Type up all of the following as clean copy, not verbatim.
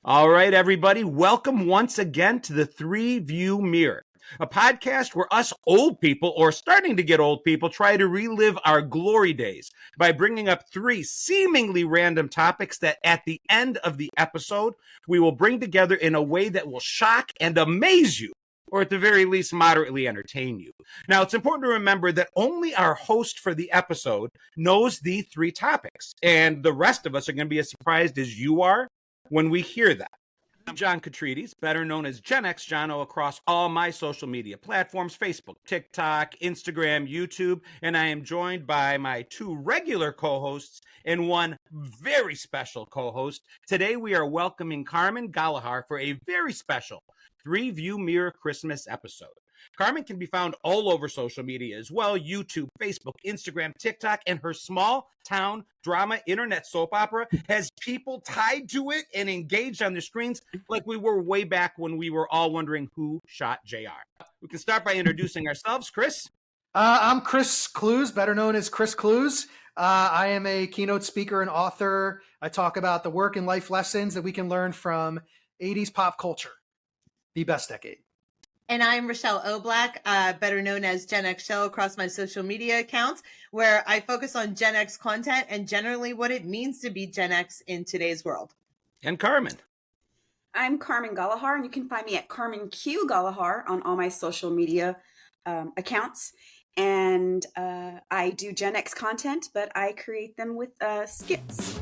All right, everybody, welcome once again to the ThreeView Mirror, a podcast where us old people, or starting to get old people, try to relive our glory days by bringing up three seemingly random topics that at the end of the episode, we will bring together in a way that will shock and amaze you, or at the very least, moderately entertain you. Now, it's important to remember that only our host for the episode knows the three topics, and the rest of us are going to be as surprised as you are when we hear that. I'm John Catridis, better known as Gen X Jono across all my social media platforms, Facebook, TikTok, Instagram, YouTube, and I am joined by my two regular co-hosts and one very special co-host. Today we are welcoming Carmen Gollihar for a very special ThreeView Mirror Christmas episode. Carmen can be found all over social media as well, YouTube, Facebook, Instagram, TikTok, and her small town drama internet soap opera has people tied to it and engaged on the screens like we were way back when we were all wondering who shot JR. We can start by introducing ourselves. Chris? I'm Chris Clues, better known as Chris Clues. I am a keynote speaker and author. I talk about the work and life lessons that we can learn from 80s pop culture, the best decade. And I'm Rochelle O'Black, better known as Gen X Show across my social media accounts, where I focus on Gen X content and generally what it means to be Gen X in today's world. And Carmen. I'm Carmen Gollihar, and you can find me at Carmen Q Gollihar on all my social media accounts. And I do Gen X content, but I create them with skits.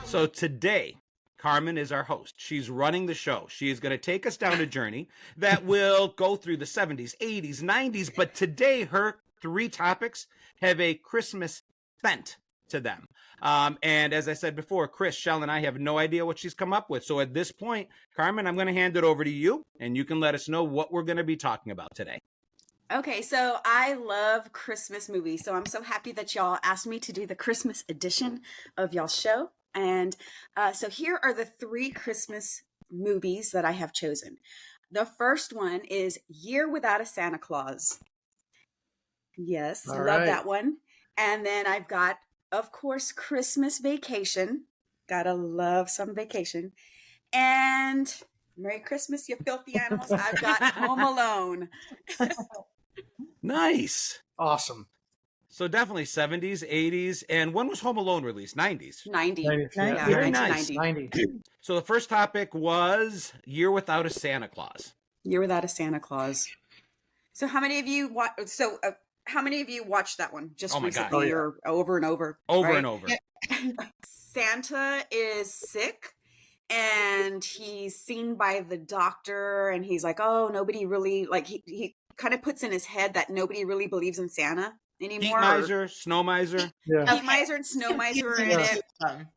So today, Carmen is our host. She's running the show. She is going to take us down a journey that will go through the 70s, 80s, 90s. But today, her three topics have a Christmas bent to them. And as I said before, Chris, Shell, and I have no idea what she's come up with. So at this point, Carmen, I'm going to hand it over to you, and you can let us know what we're going to be talking about today. Okay, so I love Christmas movies. So I'm so happy that y'all asked me to do the Christmas edition of y'all's show. And so here are the three Christmas movies that I have chosen. The first one is Year Without a Santa Claus. Yes, I love that one. And then I've got, of course, Christmas Vacation. Gotta love some vacation. And Merry Christmas, you filthy animals. I've got Home Alone. Nice. Awesome. So definitely 70s, 80s, and when was Home Alone released? 90s? 90. Yeah. Very nice. 90. So the first topic was Year Without a Santa Claus. Year Without a Santa Claus. So how many of you watched that one just recently or over and over? Over and over. Santa is sick and he's seen by the doctor and he's like, oh, nobody really, like he kind of puts in his head that nobody really believes in Santa anymore. Heat miser, snow miser. Yeah. Heat miser and snow miser are in it.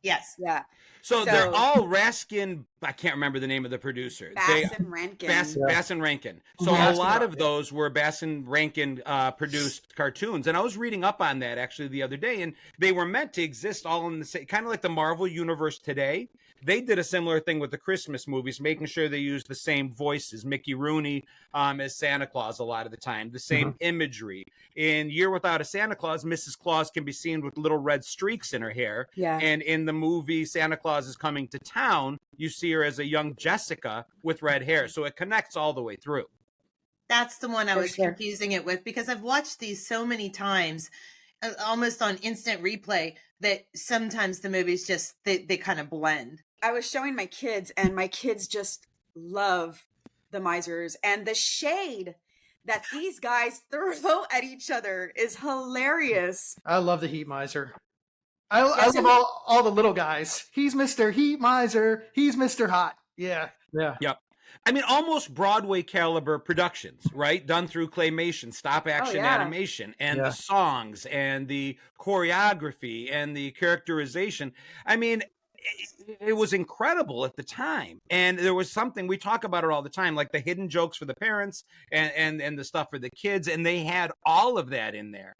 Yes. Yeah. So they're all Raskin. I can't remember the name of the producer. Bass and Rankin. Bass and Rankin. So a lot of those were Bass and Rankin produced cartoons. And I was reading up on that actually the other day, and they were meant to exist all in the same, kind of like the Marvel universe today. They did a similar thing with the Christmas movies, making sure they used the same voices. Mickey Rooney as Santa Claus a lot of the time, the same imagery. In Year Without a Santa Claus, Mrs. Claus can be seen with little red streaks in her hair. Yeah. And in the movie Santa Claus is Coming to Town, you see her as a young Jessica with red hair. So it connects all the way through. That's the one I was confusing it with because I've watched these so many times, almost on instant replay, that sometimes the movies just, they kind of blend. I was showing my kids and my kids just love the misers and the shade that these guys throw at each other is hilarious. I love the Heat Miser. I love all the little guys. He's Mr. Heat Miser. He's Mr. Hot. Yeah. Yep. I mean, almost Broadway caliber productions, right? Done through claymation, stop action animation, and the songs and the choreography and the characterization. I mean, it was incredible at the time. And there was something, we talk about it all the time, like the hidden jokes for the parents and the stuff for the kids. And they had all of that in there.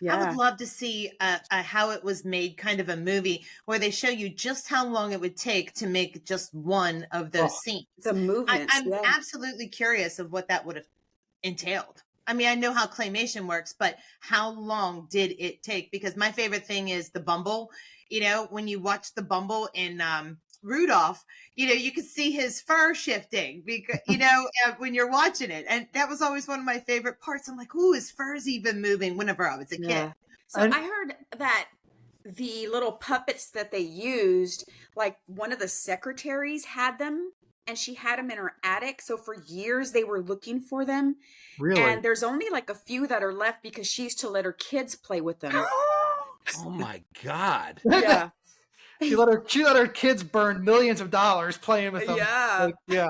I would love to see how it was made, kind of a movie where they show you just how long it would take to make just one of those scenes. The movements. I'm absolutely curious of what that would have entailed. I mean, I know how claymation works, but how long did it take? Because my favorite thing is the Bumble. You know, when you watch the Bumble in Rudolph, you know, you could see his fur shifting because, you know, when you're watching it. And that was always one of my favorite parts. I'm like, ooh, his fur's even moving whenever I was a kid. So I heard that the little puppets that they used, like one of the secretaries had them and she had them in her attic. So for years they were looking for them. Really? And there's only like a few that are left because she used to let her kids play with them. Oh my God. Yeah. She let her kids burn millions of dollars playing with them. Yeah. Yeah.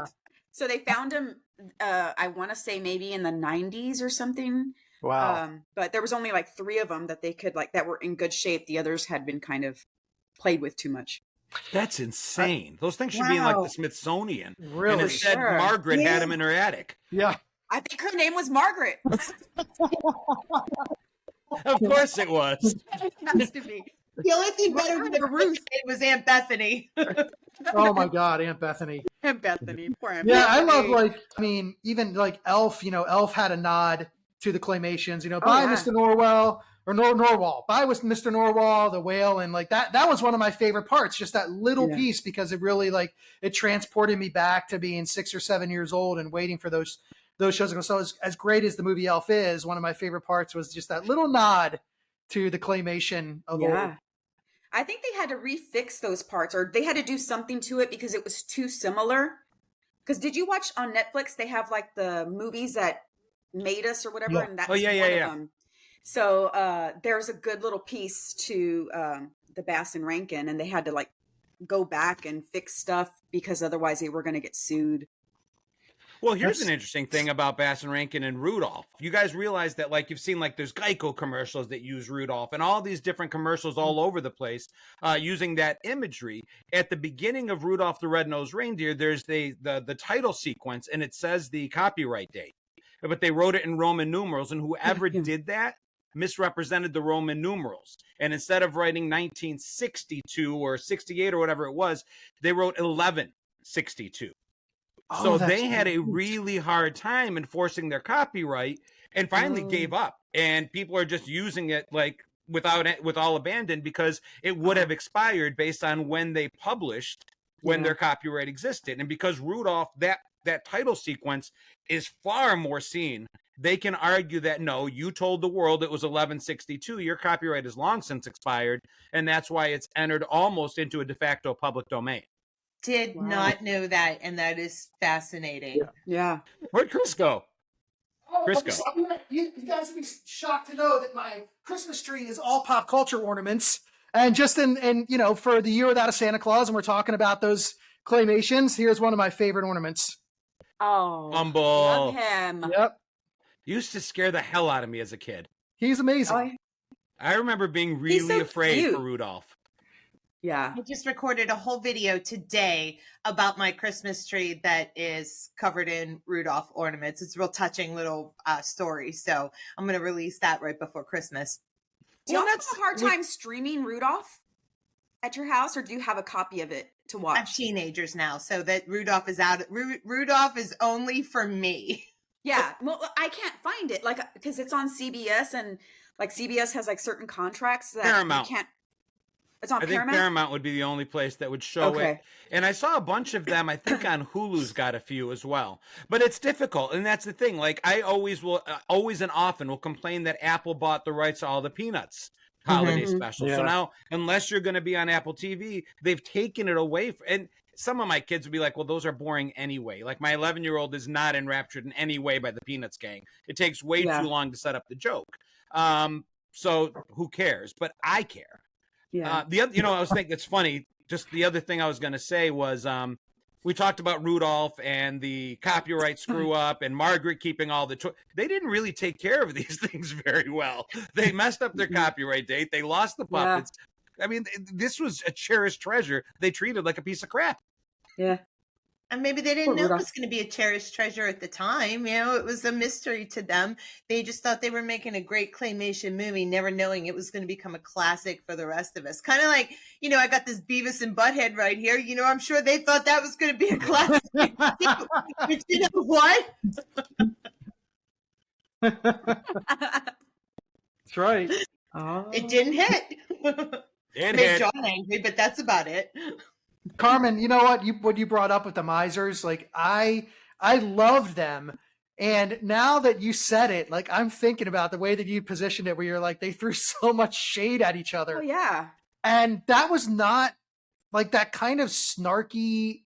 So they found them, I want to say maybe in the 90s or something. Wow. But there was only like 3 of them that they could that were in good shape. The others had been kind of played with too much. That's insane. Those things should be in like the Smithsonian. Really? And instead, Margaret had them in her attic. Yeah. I think her name was Margaret. Of course it was. It has to be. The only thing better than Ruth was Aunt Bethany. Oh my God, Aunt Bethany. Aunt Bethany. Poor Aunt Yeah, Bethany. I love even like Elf, Elf had a nod to the claymations, by Mr. Norwell or Norwal. By with Mr. Norwal, the whale, and like that was one of my favorite parts, just that little piece, because it really it transported me back to being 6 or 7 years old and waiting for those shows. So as great as the movie Elf is, one of my favorite parts was just that little nod to the claymation of old. I think they had to refix those parts, or they had to do something to it because it was too similar. Because did you watch on Netflix? They have like the movies that made us or whatever, and that's one of them. So there's a good little piece to the Bass and Rankin, and they had to go back and fix stuff because otherwise they were going to get sued. Well, here's an interesting thing about Bass and Rankin and Rudolph. You guys realize that you've seen there's Geico commercials that use Rudolph and all these different commercials all over the place using that imagery. At the beginning of Rudolph the Red-Nosed Reindeer, there's the title sequence and it says the copyright date. But they wrote it in Roman numerals, and whoever did that misrepresented the Roman numerals. And instead of writing 1962 or 68 or whatever it was, they wrote 1162. So they had a really hard time enforcing their copyright and finally gave up. And people are just using it with all abandon because it would have expired based on when they published, when their copyright existed. And because Rudolph, that title sequence is far more seen, they can argue that, no, you told the world it was 1162. Your copyright has long since expired. And that's why it's entered almost into a de facto public domain. Did not know that, and that is fascinating. Yeah. Where'd Chris go? Crisco. You guys would be shocked to know that my Christmas tree is all pop culture ornaments. And just for the year without a Santa Claus, and we're talking about those claymations, here's one of my favorite ornaments. Oh, Humble. love him. Yep. Used to scare the hell out of me as a kid. He's amazing. I remember being really afraid cute. for Rudolph. Yeah. I just recorded a whole video today about my Christmas tree that is covered in Rudolph ornaments. It's a real touching little story. So I'm going to release that right before Christmas. Do y'all have a hard time streaming Rudolph at your house, or do you have a copy of it to watch? I have teenagers now, so that Rudolph is out. Rudolph is only for me. Yeah. Well, I can't find it because it's on CBS, and CBS has certain contracts that Paramount. you can't. It's on Paramount? I think Paramount would be the only place that would show it. And I saw a bunch of them. I think on Hulu's got a few as well. But it's difficult. And that's the thing. I always and often will complain that Apple bought the rights to all the Peanuts holiday specials. Yeah. So now, unless you're going to be on Apple TV, they've taken it away. And some of my kids would be like, well, those are boring anyway. My 11-year-old is not enraptured in any way by the Peanuts gang. It takes way too long to set up the joke. So who cares? But I care. Yeah. I was thinking it's funny. Just the other thing I was going to say was, we talked about Rudolph and the copyright screw up and Margaret keeping all the they didn't really take care of these things very well. They messed up their copyright date. They lost the puppets. I mean, this was a cherished treasure they treated like a piece of crap. Yeah. And maybe they didn't Poor know it Rudolph. was going to be a cherished treasure at the time. You know, it was a mystery to them. They just thought they were making a great claymation movie, never knowing it was going to become a classic for the rest of us. Kind of like, you know, I got this Beavis and Butthead right here. You know, I'm sure they thought that was going to be a classic. But you know what? That's right. It didn't hit. It Made hit. John angry, but that's about it. Carmen, you know what you brought up with the misers, like I loved them. And now that you said it, like I'm thinking about the way that you positioned it where you're like they threw so much shade at each other. Oh yeah. And that was not like that kind of snarky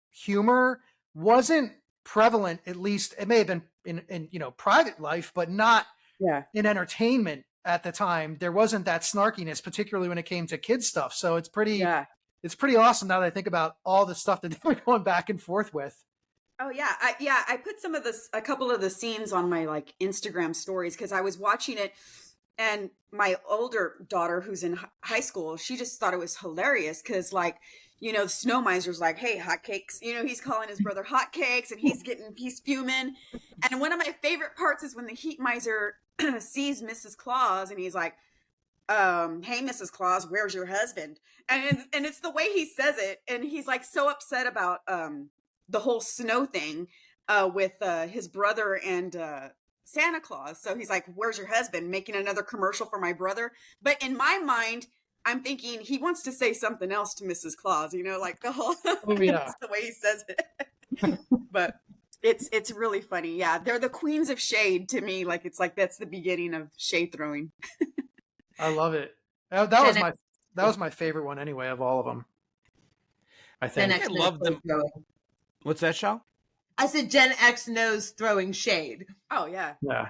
humor wasn't prevalent, at least it may have been in you know private life, but not Yeah. in entertainment at the time. There wasn't that snarkiness, particularly when it came to kids stuff. So it's pretty awesome now that I think about all the stuff that they were going back and forth with. Oh yeah, I put a couple of the scenes on my like Instagram stories because I was watching it, and my older daughter, who's in high school, she just thought it was hilarious because like, you know, the snow miser's like, hey, hotcakes, you know, he's calling his brother hotcakes, and he's fuming. And one of my favorite parts is when the heat miser sees Mrs. Claus, and he's like, hey, Mrs. Claus, where's your husband? And it's the way he says it. And he's like so upset about the whole snow thing with his brother and Santa Claus. So he's like, where's your husband? Making another commercial for my brother. But in my mind, I'm thinking he wants to say something else to Mrs. Claus, you know, like the whole, that's the way he says it. But it's really funny. Yeah. They're the queens of shade to me. Like, it's like, that's the beginning of shade throwing. I love it. That was my favorite one anyway of all of them. I think I love them. What's that, Shal? I said Gen X knows throwing shade. Oh yeah. Yeah.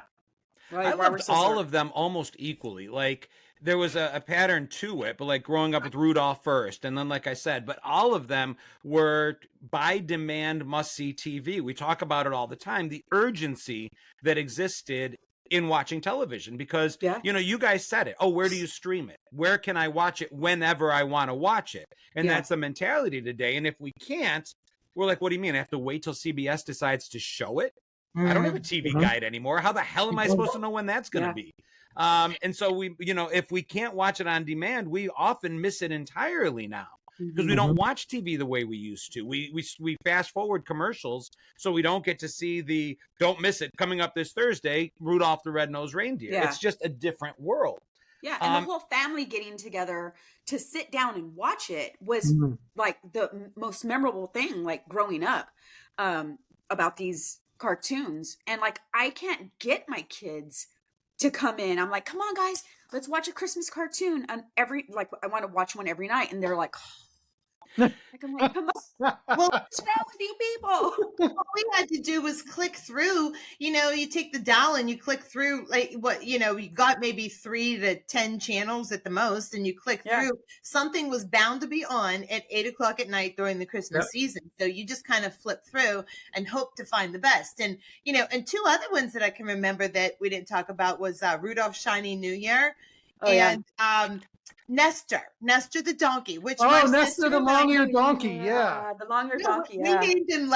Right, I loved all of them almost equally. Like there was a pattern to it, but like growing up with Rudolph first, and then like I said, but all of them were by demand must-see TV. We talk about it all the time, the urgency that existed in watching television because, you know, you guys said it. Oh, where do you stream it? Where can I watch it whenever I want to watch it? And that's the mentality today. And if we can't, we're like, what do you mean? I have to wait till CBS decides to show it? I don't have a TV guide anymore. How the hell am I supposed to know when that's going to be? And so we, you know, if we can't watch it on demand, we often miss it entirely now because we don't watch TV the way we used to. We fast forward commercials so we don't get to see don't miss it coming up this Thursday, Rudolph the Red-Nosed Reindeer. Yeah. It's just a different world. Yeah, and the whole family getting together to sit down and watch it was like the most memorable thing, like growing up, about these cartoons. And like, I can't get my kids to come in. I'm like, come on, guys, let's watch a Christmas cartoon. And I want to watch one every night. And they're like, like I'm like, come on. Well, what's wrong with you people? All we had to do was click through. You know, you take the dial and you click through, like what, you know, you got maybe 3 to 10 channels at the most, and you click through. Something was bound to be on at 8:00 at night during the Christmas season. So you just kind of flip through and hope to find the best. And, you know, and 2 other ones that I can remember that we didn't talk about was Rudolph's Shiny New Year Nestor the donkey, which Nestor the long-eared donkey, the long-eared donkey. We named him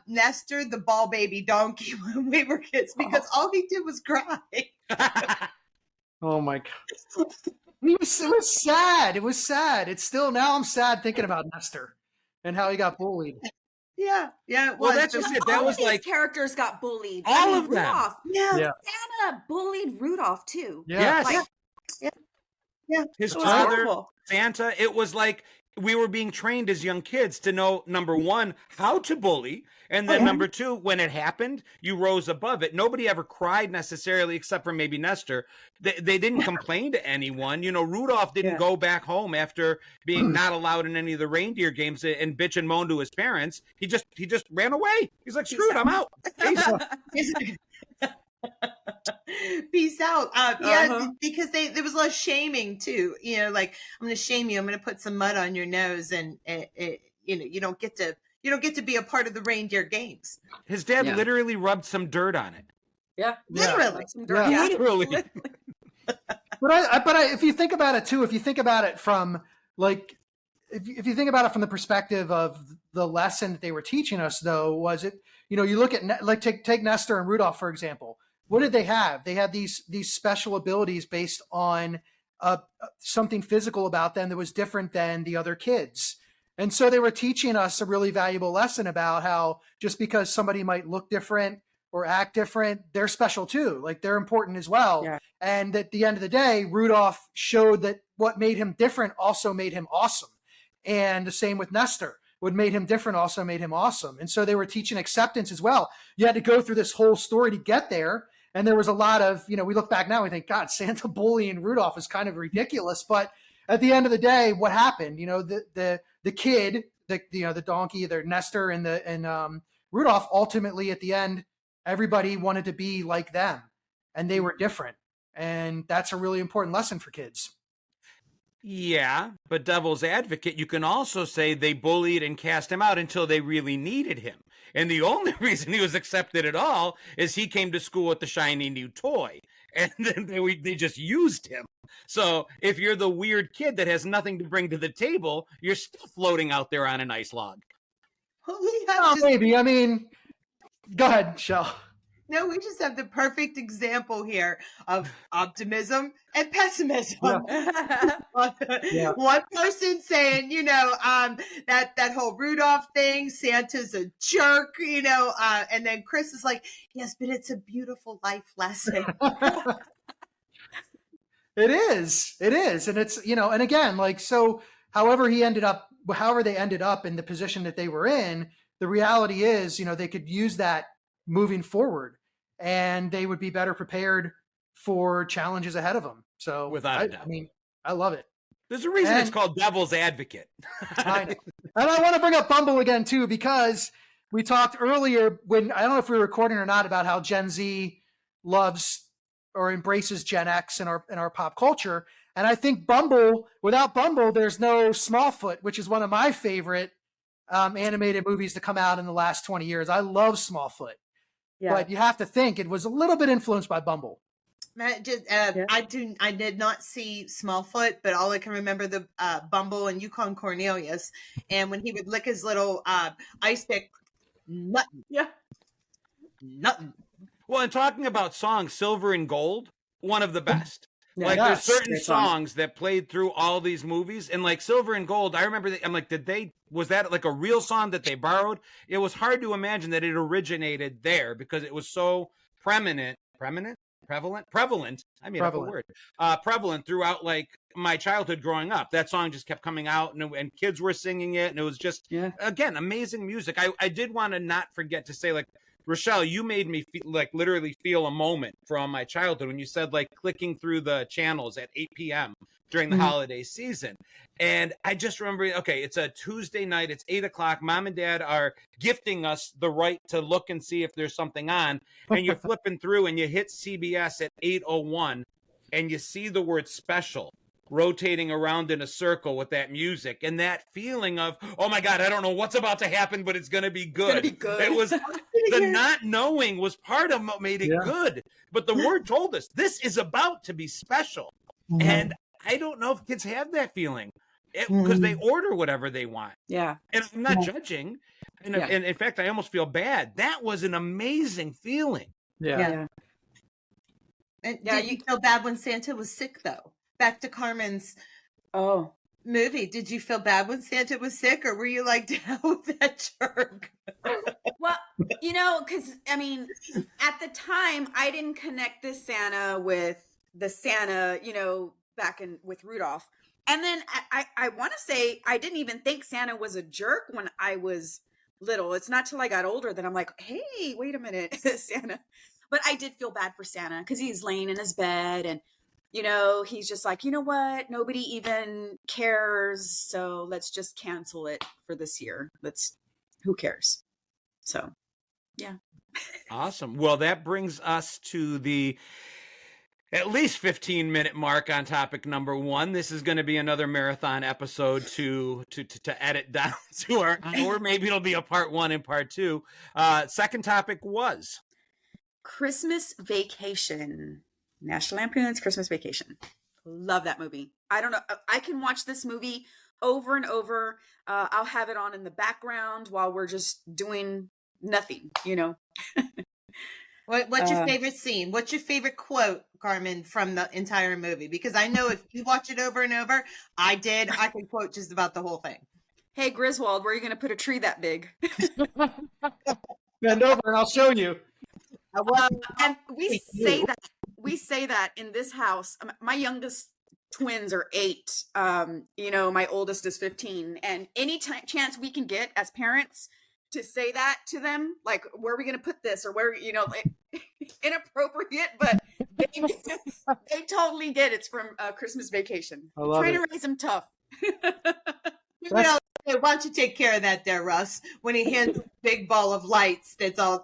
Nestor the ball baby donkey when we were kids because all he did was cry. Oh my god, it was sad. It was sad. It's still now. I'm sad thinking about Nestor and how he got bullied. Yeah. Well, that's just it. That was like characters got bullied. All of them. Rudolph. Yeah. Santa bullied Rudolph too. Yes. Yeah. His father, Santa, it was like we were being trained as young kids to know, number one, how to bully. And then number two, when it happened, you rose above it. Nobody ever cried necessarily, except for maybe Nestor. They didn't complain to anyone. You know, Rudolph didn't go back home after being not allowed in any of the reindeer games and bitch and moan to his parents. He just ram away. He's like, screw it, I'm out. Peace out. Because there was a lot of shaming too. You know, like, I'm going to shame you. I'm going to put some mud on your nose, and you know, you don't get to be a part of the reindeer games. His dad literally rubbed some dirt on it. Yeah, literally. Some dirt. Literally. If you think about it too, if you think about it from like, if you think about it from the perspective of the lesson that they were teaching us, though, was it, you look at like take Nestor and Rudolph, for example. What did they have? They had these special abilities based on something physical about them that was different than the other kids. And so they were teaching us a really valuable lesson about how just because somebody might look different or act different, they're special too. Like they're important as well. Yeah. And at the end of the day, Rudolph showed that what made him different also made him awesome. And the same with Nestor. What made him different also made him awesome. And so they were teaching acceptance as well. You had to go through this whole story to get there. And there was a lot of, we look back now, we think, God, Santa bullying Rudolph is kind of ridiculous. But at the end of the day, what happened? The kid, the donkey, the Nestor and Rudolph, ultimately at the end, everybody wanted to be like them, and they were different. And that's a really important lesson for kids. Yeah, but devil's advocate, you can also say they bullied and cast him out until they really needed him. And the only reason he was accepted at all is he came to school with the shiny new toy. And then they just used him. So if you're the weird kid that has nothing to bring to the table, you're still floating out there on an ice log. Maybe. I mean, go ahead, Shell. No, we just have the perfect example here of optimism and pessimism. Yeah. One person saying, that whole Rudolph thing, Santa's a jerk, and then Chris is like, yes, but it's a beautiful life lesson. It is. And it's, and again, like, so however they ended up in the position that they were in, the reality is, they could use that moving forward, and they would be better prepared for challenges ahead of them. So without a doubt. I mean, I love it. There's a reason it's called devil's advocate. I know. And I want to bring up Bumble again too, because we talked earlier when, I don't know if we were recording or not, about how Gen Z loves or embraces Gen X in our pop culture. And I think without Bumble, there's no Smallfoot, which is one of my favorite animated movies to come out in the last 20 years. I love Smallfoot. Yeah. But you have to think it was a little bit influenced by Bumble. I did not see Smallfoot, but all I can remember the Bumble and Yukon Cornelius, and when he would lick his little ice pick, nothing. Yeah, nothing. Well, and talking about songs, Silver and Gold, one of the best. Yeah, there's certain songs that played through all these movies, and like Silver and Gold, I remember I'm like, was that like a real song that they borrowed? It was hard to imagine that it originated there because it was so prevalent. I made up a word. Prevalent throughout like my childhood growing up. That song just kept coming out, and kids were singing it, and it was just again amazing music. I did want to not forget to say, like, Rochelle, you made me literally feel a moment from my childhood when you said like clicking through the channels at 8 p.m. during the holiday season. And I just remember, okay, it's a Tuesday night, it's 8 o'clock. Mom and Dad are gifting us the right to look and see if there's something on. And you're flipping through and you hit CBS at 8:01 and you see the word special rotating around in a circle with that music and that feeling of, oh my God, I don't know what's about to happen, but it's going to be good. It was the not knowing was part of what made it good. But the word told us this is about to be special. And I don't know if kids have that feeling because they order whatever they want. Yeah. And I'm not judging. And in fact, I almost feel bad. That was an amazing feeling. And did you feel bad when Santa was sick, though? Back to Carmen's movie. Did you feel bad when Santa was sick, or were you like, down with that jerk? Well, because, I mean, at the time, I didn't connect this Santa with the Santa, back with Rudolph. And then I want to say I didn't even think Santa was a jerk when I was little. It's not till I got older that I'm like, hey, wait a minute, Santa. But I did feel bad for Santa because he's laying in his bed and, he's just like, you know what? Nobody even cares. So let's just cancel it for this year. Who cares? So, yeah. Awesome. Well, that brings us to the at least 15-minute mark on topic number 1. This is going to be another marathon episode to edit down to our hour. Maybe it'll be a part 1 and part 2. Second topic was Christmas Vacation. National Lampoon's Christmas Vacation. Love that movie. I don't know. I can watch this movie over and over. I'll have it on in the background while we're just doing nothing, What's your favorite scene? What's your favorite quote, Carmen, from the entire movie? Because I know if you watch it over and over, I could quote just about the whole thing. Hey, Griswold, where are you going to put a tree that big? Bend over and I'll show you. And we say that in this house. My youngest twins are 8. My oldest is 15. And any chance we can get as parents to say that to them, like, where are we going to put this, or where, inappropriate, but they totally get it's from Christmas Vacation. I love Trying it. to raise them tough. Well, why don't you take care of that there, Russ, when he hands a big ball of lights that's all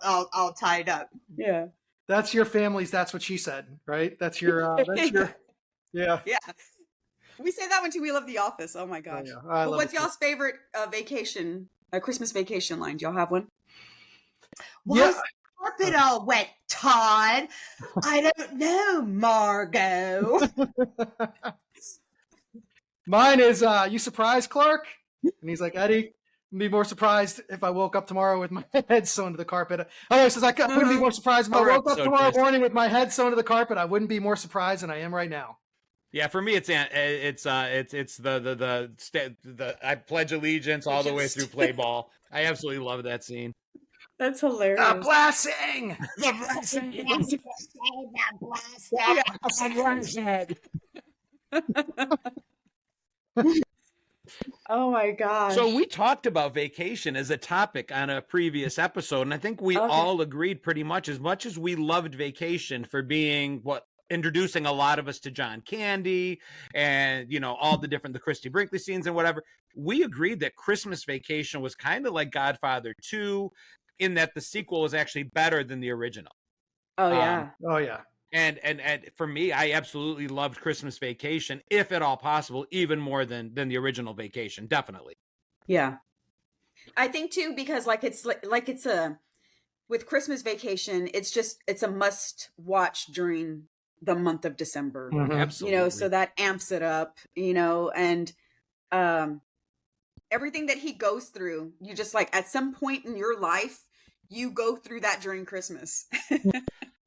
tied up. Yeah. That's your family's That's What She Said, right? That's your yeah. Yeah. We say that one too. We love The Office. Oh my gosh. Yeah, But what's y'all's favorite vacation, Christmas vacation line? Do y'all have one? Why is the carpet all wet, Todd? I don't know, Margot. Mine is, you surprised, Clark? And he's like, Eddie, I'd be more surprised if I woke up tomorrow with my head sewn to the carpet. Oh, he says, I wouldn't be more surprised if I woke up tomorrow morning with my head sewn to the carpet. I wouldn't be more surprised than I am right now. Yeah, for me, it's the I pledge allegiance all the way through play ball. I absolutely love that scene. That's hilarious. The blessing. Oh my gosh. So we talked about vacation as a topic on a previous episode, and I think we all agreed pretty much as we loved vacation for being introducing a lot of us to John Candy and, all the Christy Brinkley scenes and whatever. We agreed that Christmas Vacation was kind of like Godfather 2 in that the sequel was actually better than the original. Oh yeah. Oh yeah. And for me, I absolutely loved Christmas Vacation, if at all possible, even more than the original Vacation. Definitely. Yeah. I think too, because with Christmas Vacation, it's a must watch during the month of December. Mm-hmm. Absolutely. So that amps it up, and everything that he goes through, you just at some point in your life, you go through that during Christmas.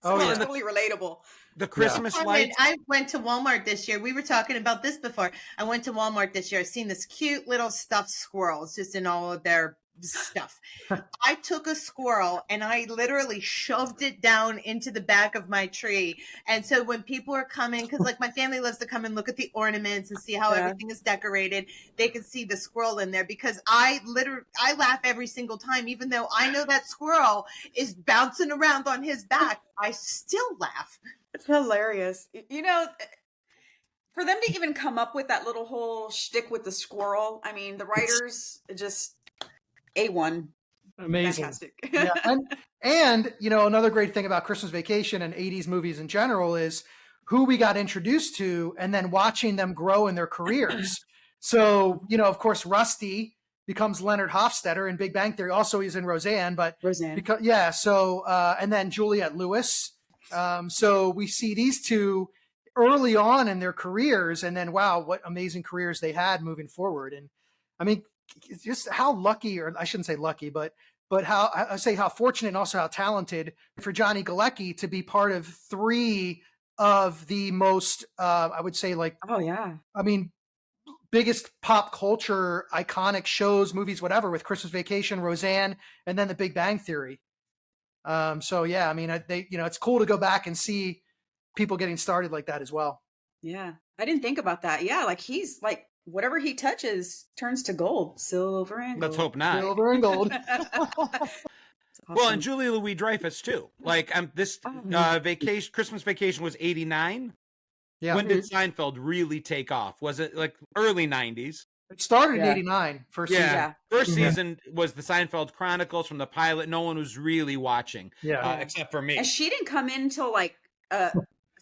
It's totally relatable. The Christmas lights. I went to Walmart this year. We were talking about this before. I went to Walmart this year. I've seen this cute little stuffed squirrels just in all of their stuff. I took a squirrel and I literally shoved it down into the back of my tree. And so when people are coming, because my family loves to come and look at the ornaments and see how everything is decorated, they can see the squirrel in there, because I laugh every single time, even though I know that squirrel is bouncing around on his back. I still laugh. It's hilarious. For them to even come up with that little whole shtick with the squirrel, I mean, the writers just A1. Amazing. Fantastic. Yeah. And another great thing about Christmas Vacation and 80s movies in general is who we got introduced to and then watching them grow in their careers. So, of course, Rusty becomes Leonard Hofstadter in Big Bang Theory. Also, he's in Roseanne, but and then Juliette Lewis. So we see these two early on in their careers, and then, wow, what amazing careers they had moving forward. And I mean, just how lucky, or I shouldn't say lucky, but how I say how fortunate and also how talented for Johnny Galecki to be part of 3 of the most, I would say, biggest pop culture iconic shows, movies, whatever, with Christmas Vacation, Roseanne, and then The Big Bang Theory. So yeah, I mean, it's cool to go back and see people getting started like that as well. Yeah, I didn't think about that. Yeah, he's whatever he touches turns to gold, silver and gold. Let's hope not. Silver and gold. Awesome. Well, and Julia Louis-Dreyfus too. Christmas Vacation was 89. Yeah. When did Seinfeld really take off? Was it early 90s? It started in 89, first season. Yeah. First season was the Seinfeld Chronicles from the pilot. No one was really watching, except for me. And she didn't come in until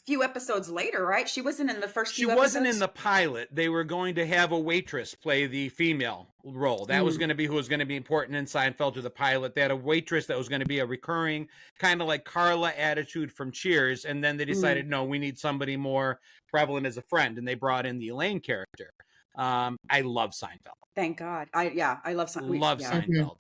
few episodes later, right? She wasn't in the first She few episodes. wasn't in the pilot. They were going to have a waitress play the female role. That was going to be who was going to be important in Seinfeld to the pilot. They had a waitress that was going to be a recurring kind of like Carla attitude from Cheers. And then they decided, no, we need somebody more prevalent as a friend. And they brought in the Elaine character. I love Seinfeld. Thank God. I love Seinfeld. Love Seinfeld.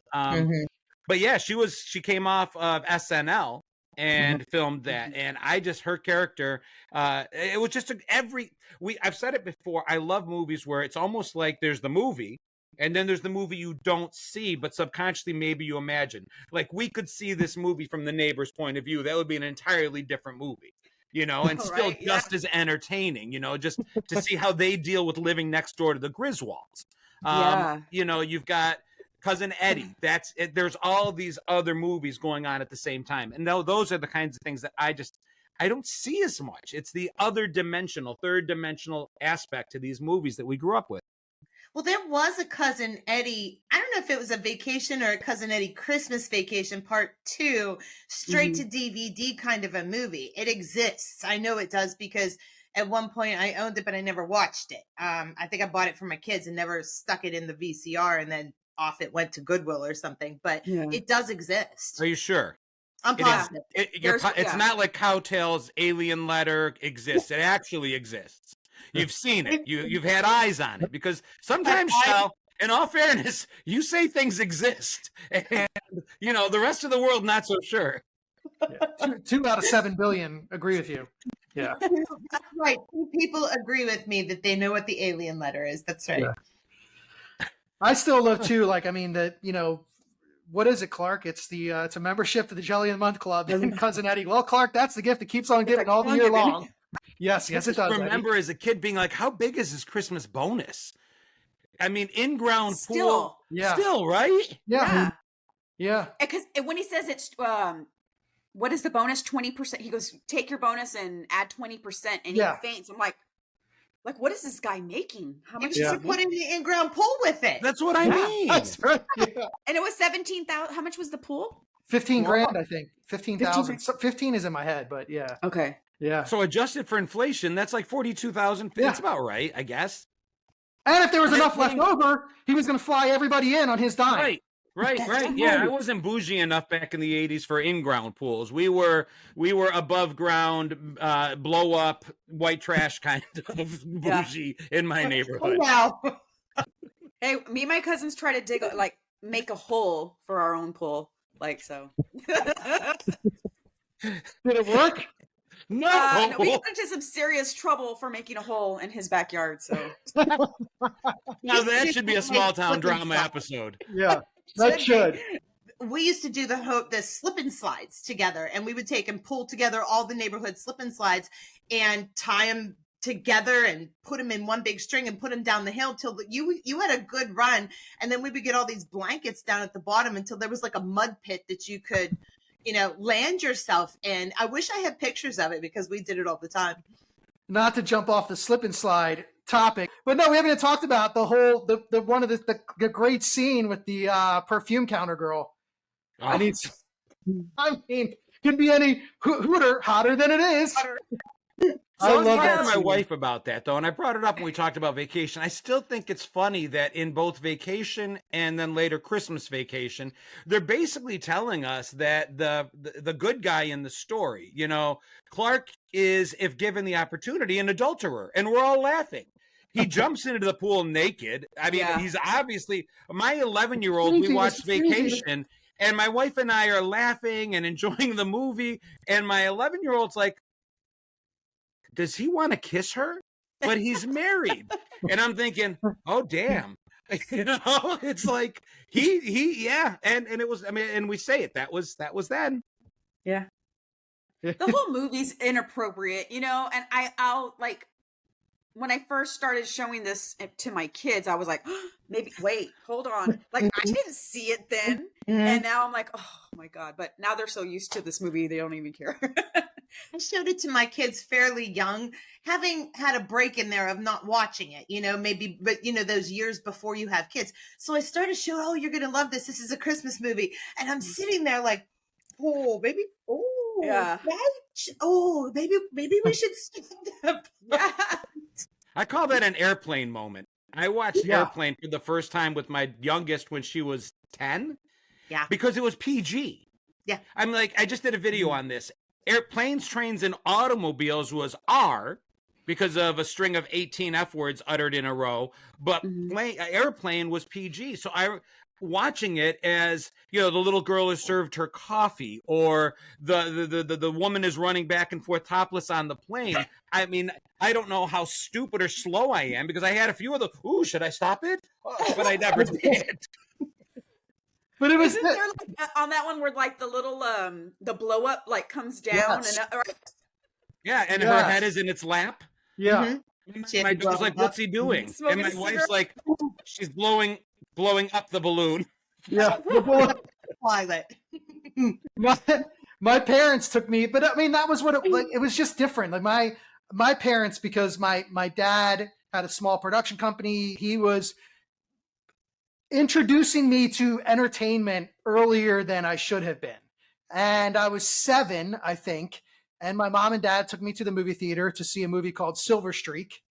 But yeah, she came off of SNL and filmed that, and I just, her character, it was just I've said it before, I love movies where it's almost like there's the movie and then there's the movie you don't see, but subconsciously maybe you imagine. Like, we could see this movie from the neighbor's point of view. That would be an entirely different movie, you know, and still just as entertaining, you know, just to see how they deal with living next door to the Griswolds. You know, you've got Cousin Eddie. That's it. There's all these other movies going on at the same time. And those are the kinds of things that I don't see as much. It's the other dimensional, third dimensional aspect to these movies that we grew up with. Well, there was a Cousin Eddie. I don't know if it was a Vacation or a Cousin Eddie Christmas Vacation Part 2, straight to DVD kind of a movie. It exists. I know it does because at one point I owned it, but I never watched it. I think I bought it for my kids and never stuck it in the VCR, and then off it went to Goodwill or something. But it does exist. Are you sure? I'm positive. It's not like Cowtail's alien letter exists. It actually exists. You've seen it. You've had eyes on it, because sometimes, Shell, in all fairness, you say things exist, and you know the rest of the world not so sure. Yeah. 2 out of 7 billion agree with you. Yeah, that's right. 2 people agree with me that they know what the alien letter is. That's right. Yeah. I still love too. Like, I mean, that, you know, what is it, Clark? It's it's a membership to the Jelly of the Month Club and Cousin Eddie. Well, Clark, that's the gift that keeps on giving all the year long. Yes, it does. I remember as a kid being like, how big is this Christmas bonus? I mean, in-ground pool. Yeah. Still, right? Yeah. Yeah. Because when he says it's, what is the bonus? 20%. He goes, take your bonus and add 20%. And he faints. I'm like, what is this guy making? How much is he putting the in-ground pool with it? That's what I mean. That's right. Yeah. And it was 17,000. How much was the pool? 15 grand, I think. 15,000. 15 is in my head, but yeah. Okay. Yeah. So adjusted for inflation, that's like 42,000. Yeah. That's about right, I guess. And if there was enough left over, he was going to fly everybody in on his dime. Right. Yeah, I wasn't bougie enough back in the 80s for in-ground pools. We were above ground, blow up, white trash kind of bougie in my neighborhood. Wow. Hey, me and my cousins try to make a hole for our own pool. So. Did it work? No. We got into some serious trouble for making a hole in his backyard. So now that should be a small town drama episode. Yeah, that should. We used to do the slip and slides together, and we would take and pull together all the neighborhood slip and slides and tie them together and put them in one big string and put them down the hill till you had a good run, and then we would get all these blankets down at the bottom until there was like a mud pit that you could, land yourself in. I wish I had pictures of it because we did it all the time. Not to jump off the slip and slide topic, but no, we haven't even talked about the whole one of the great scene with the perfume counter girl. Oh. I mean, could be any hooter hotter than it is. So I was talking to my wife about that, though, and I brought it up when we talked about Vacation. I still think it's funny that in both Vacation and then later Christmas Vacation, they're basically telling us that the good guy in the story, Clark is, if given the opportunity, an adulterer, and we're all laughing. He jumps into the pool naked. I mean, he's obviously, my 11-year-old, we watched Vacation, and my wife and I are laughing and enjoying the movie, and my 11-year-old's like, does he want to kiss her? But he's married. And I'm thinking, oh, damn. It's like he And it was, and we say it, that was then. Yeah. The whole movie's inappropriate, and I'll when I first started showing this to my kids, I was like, oh, maybe, wait, hold on. I didn't see it then. Mm-hmm. And now I'm like, oh my God. But now they're so used to this movie, they don't even care. I showed it to my kids fairly young, having had a break in there of not watching it, maybe, but those years before you have kids. So I started showing, oh, you're going to love this. This is a Christmas movie. And I'm sitting there like, oh, baby. Oh, Yeah. Maybe we should stop that. Yeah. I call that an airplane moment. I watched Yeah. Airplane for the first time with my youngest when she was 10 Yeah. because it was PG. Yeah. I'm like, I just did a video on this. Airplanes, trains, and automobiles was R because of a string of 18 F words uttered in a row, but Airplane was PG. So I watching it as, you know, the little girl is served her coffee, or the woman is running back and forth topless on the plane. I mean, I don't know how stupid or slow I am because I had a few of those. Ooh, should I stop it? Oh, but I never did. But it was Isn't there like on that one where like the little the blow up like comes down Yes. and Yeah, and her Yes. head is in its lap. yeah. She had My to blow daughter's like, up. "What's he doing?" Smoking And my a wife's cigarette. like, "She's blowing up the balloon." Yeah. Pilot. my parents took me, but I mean that was what it like. It was just different. Like my parents, because my dad had a small production company. He was introducing me to entertainment earlier than I should have been, and I was 7, I think. And my mom and dad took me to the movie theater to see a movie called Silver Streak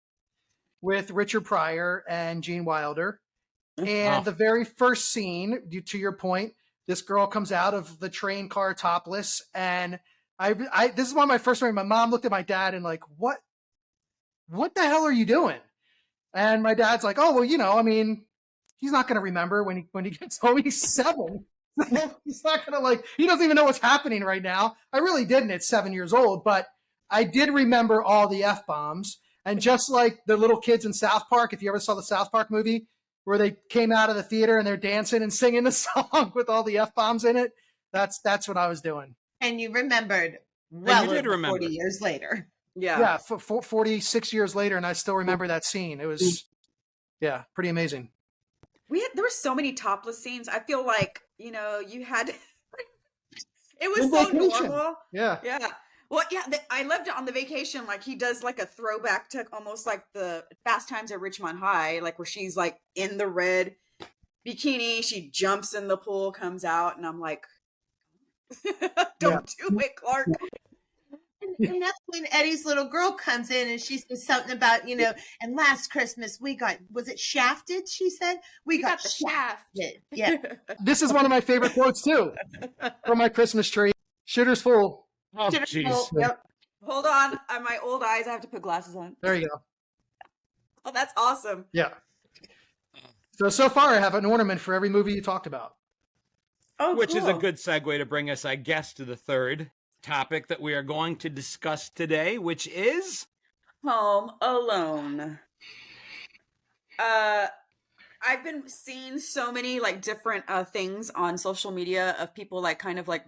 with Richard Pryor and Gene Wilder. And Oh. the very first scene, to your point, this girl comes out of the train car topless, and I this is one of my first memories. My mom looked at my dad and like, what the hell are you doing? And my dad's like, oh well, you know, I mean, he's not going to remember when he gets home. He's 7. He's not going to like. He doesn't even know what's happening right now. I really didn't at 7 years old, but I did remember all the F-bombs. And just like the little kids in South Park, if you ever saw the South Park movie, where they came out of the theater and they're dancing and singing the song with all the F-bombs in it. That's what I was doing. And you remembered well you did over remember. 40 years later. Yeah, 46 years later, and I still remember that scene. It was, yeah, pretty amazing. There were so many topless scenes. I feel like, you know, you had it was On so vacation. normal. Yeah. Yeah. Well, yeah, I loved it on the vacation. Like he does like a throwback to almost like the Fast Times at Ridgemont High, like where she's like in the red bikini, she jumps in the pool, comes out, and I'm like, don't do it, Clark. And that's when Eddie's little girl comes in and she says something about, you know, and last Christmas we got, was it shafted? She said, we got the shaft. Yeah. This is one of my favorite quotes too, from my Christmas tree. Shitter's full. Oh, jeez. Yep. Hold on, my old eyes. I have to put glasses on. There you go. Oh, that's awesome. Yeah. So far, I have an ornament for every movie you talked about. Oh, Which is a cool. good segue to bring us, I guess, to the third topic that we are going to discuss today, which is Home Alone. I've been seeing so many like different things on social media of people like kind of like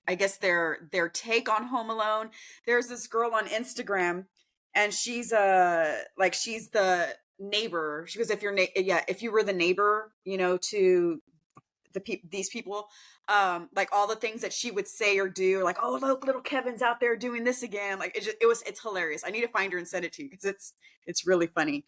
I guess their take on Home Alone. There's this girl on Instagram, and she's she's the neighbor. She goes, if you were the neighbor, you know, to these people, like all the things that she would say or do, like, oh look, little Kevin's out there doing this again. Like it's hilarious. I need to find her and send it to you because it's really funny.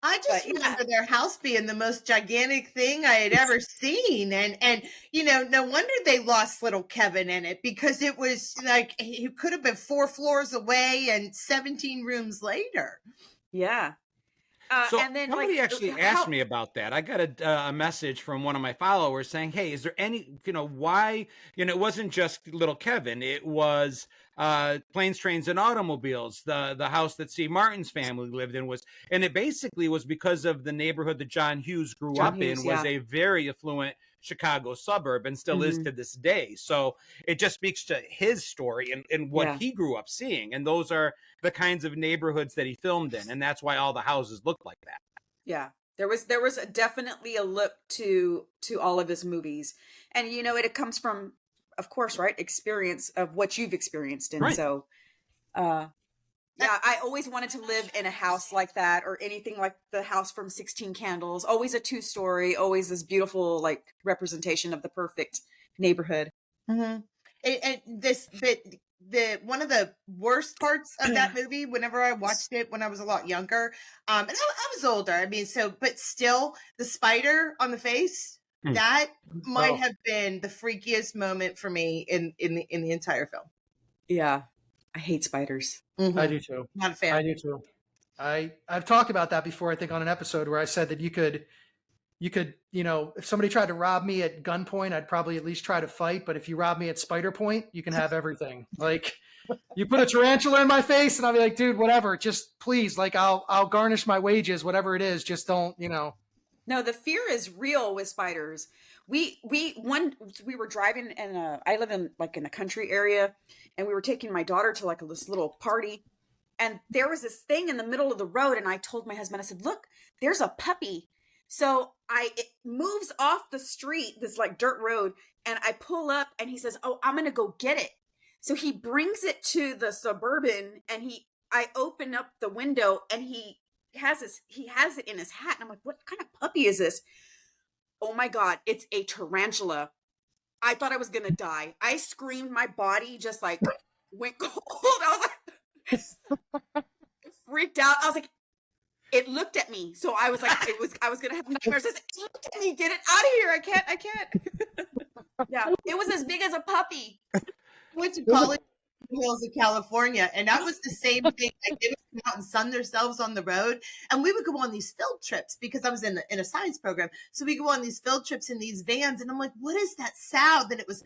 I just remember their house being the most gigantic thing I had ever seen. And you know, no wonder they lost little Kevin in it, because it was like he could have been 4 floors away and 17 rooms later. Yeah. so and then somebody like, actually asked me about that. I got a message from one of my followers saying, hey, is there any, you know, why, you know, it wasn't just little Kevin, it was Planes, Trains, and Automobiles, the house that Steve Martin's family lived in, was, and it basically was because of the neighborhood that John Hughes grew up in, was a very affluent Chicago suburb and still is to this day. So it just speaks to his story and what he grew up seeing. And those are the kinds of neighborhoods that he filmed in. And that's why all the houses look like that. Yeah. There was definitely a look to all of his movies. And, you know, it comes from, of course, right, experience of what you've experienced. And so, yeah, I always wanted to live in a house like that, or anything like the house from 16 Candles. Always a 2-story, always this beautiful, like, representation of the perfect neighborhood. Mm-hmm. And the one of the worst parts of that movie, whenever I watched it when I was a lot younger, and I was older, I mean, so, but still, the spider on the face, That might Oh. have been the freakiest moment for me in the entire film. Yeah. I hate spiders. I do too. Not a fan. I do too. I've talked about that before, I think, on an episode where I said that you could, if somebody tried to rob me at gunpoint, I'd probably at least try to fight. But if you rob me at spider point, you can have everything. Like, you put a tarantula in my face and I'll be like, dude, whatever, just please, like, I'll garnish my wages, whatever it is. Just don't, No, the fear is real with spiders. We were driving and I live in a country area, and we were taking my daughter to like this little party, and there was this thing in the middle of the road, and I told my husband, I said, look, there's a puppy. So it moves off the street, this like dirt road, and I pull up, and he says, oh, I'm gonna go get it. So he brings it to the Suburban, and I open up the window, and he has it in his hat, and I'm like, what kind of puppy is this? Oh my God, it's a tarantula. I thought I was gonna die. I screamed, my body just like went cold. I was like freaked out. I was like, it looked at me. So I was like, I was gonna have nightmares. It looked at me, get it out of here. I can't. Yeah. It was as big as a puppy. Went to college in the hills of California, and that was the same thing. Like, they would come out and sun themselves on the road, and we would go on these field trips because I was in a science program. So we go on these field trips in these vans, and I'm like, what is that sound? And it was,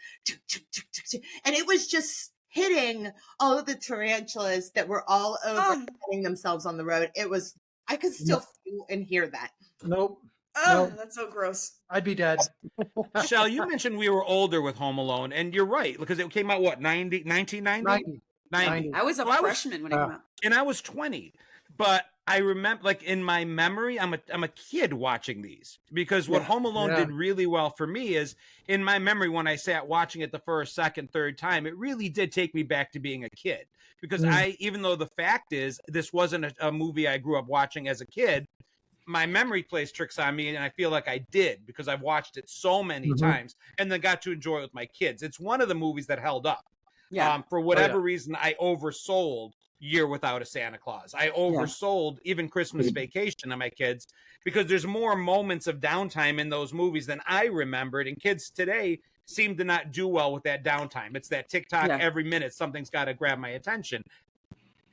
and it was just hitting all of the tarantulas that were all over hitting themselves on the road. It was, I could still feel and hear that. Nope. Oh, Nope. that's so gross. I'd be dead. Shell, you mentioned we were older with Home Alone, and you're right, because it came out, what, 1990? 90. I was a freshman when it came out. And I was 20. But I remember, like, in my memory, I'm a kid watching these, because what Home Alone did really well for me is, in my memory, when I sat watching it the first, second, third time, it really did take me back to being a kid. Because even though the fact is, this wasn't a movie I grew up watching as a kid, my memory plays tricks on me, and I feel like I did, because I've watched it so many times and then got to enjoy it with my kids. It's one of the movies that held up. Yeah. For whatever reason, I oversold Year Without a Santa Claus. I oversold even Christmas Vacation on my kids, because there's more moments of downtime in those movies than I remembered, and kids today seem to not do well with that downtime. It's that TikTok every minute, something's got to grab my attention.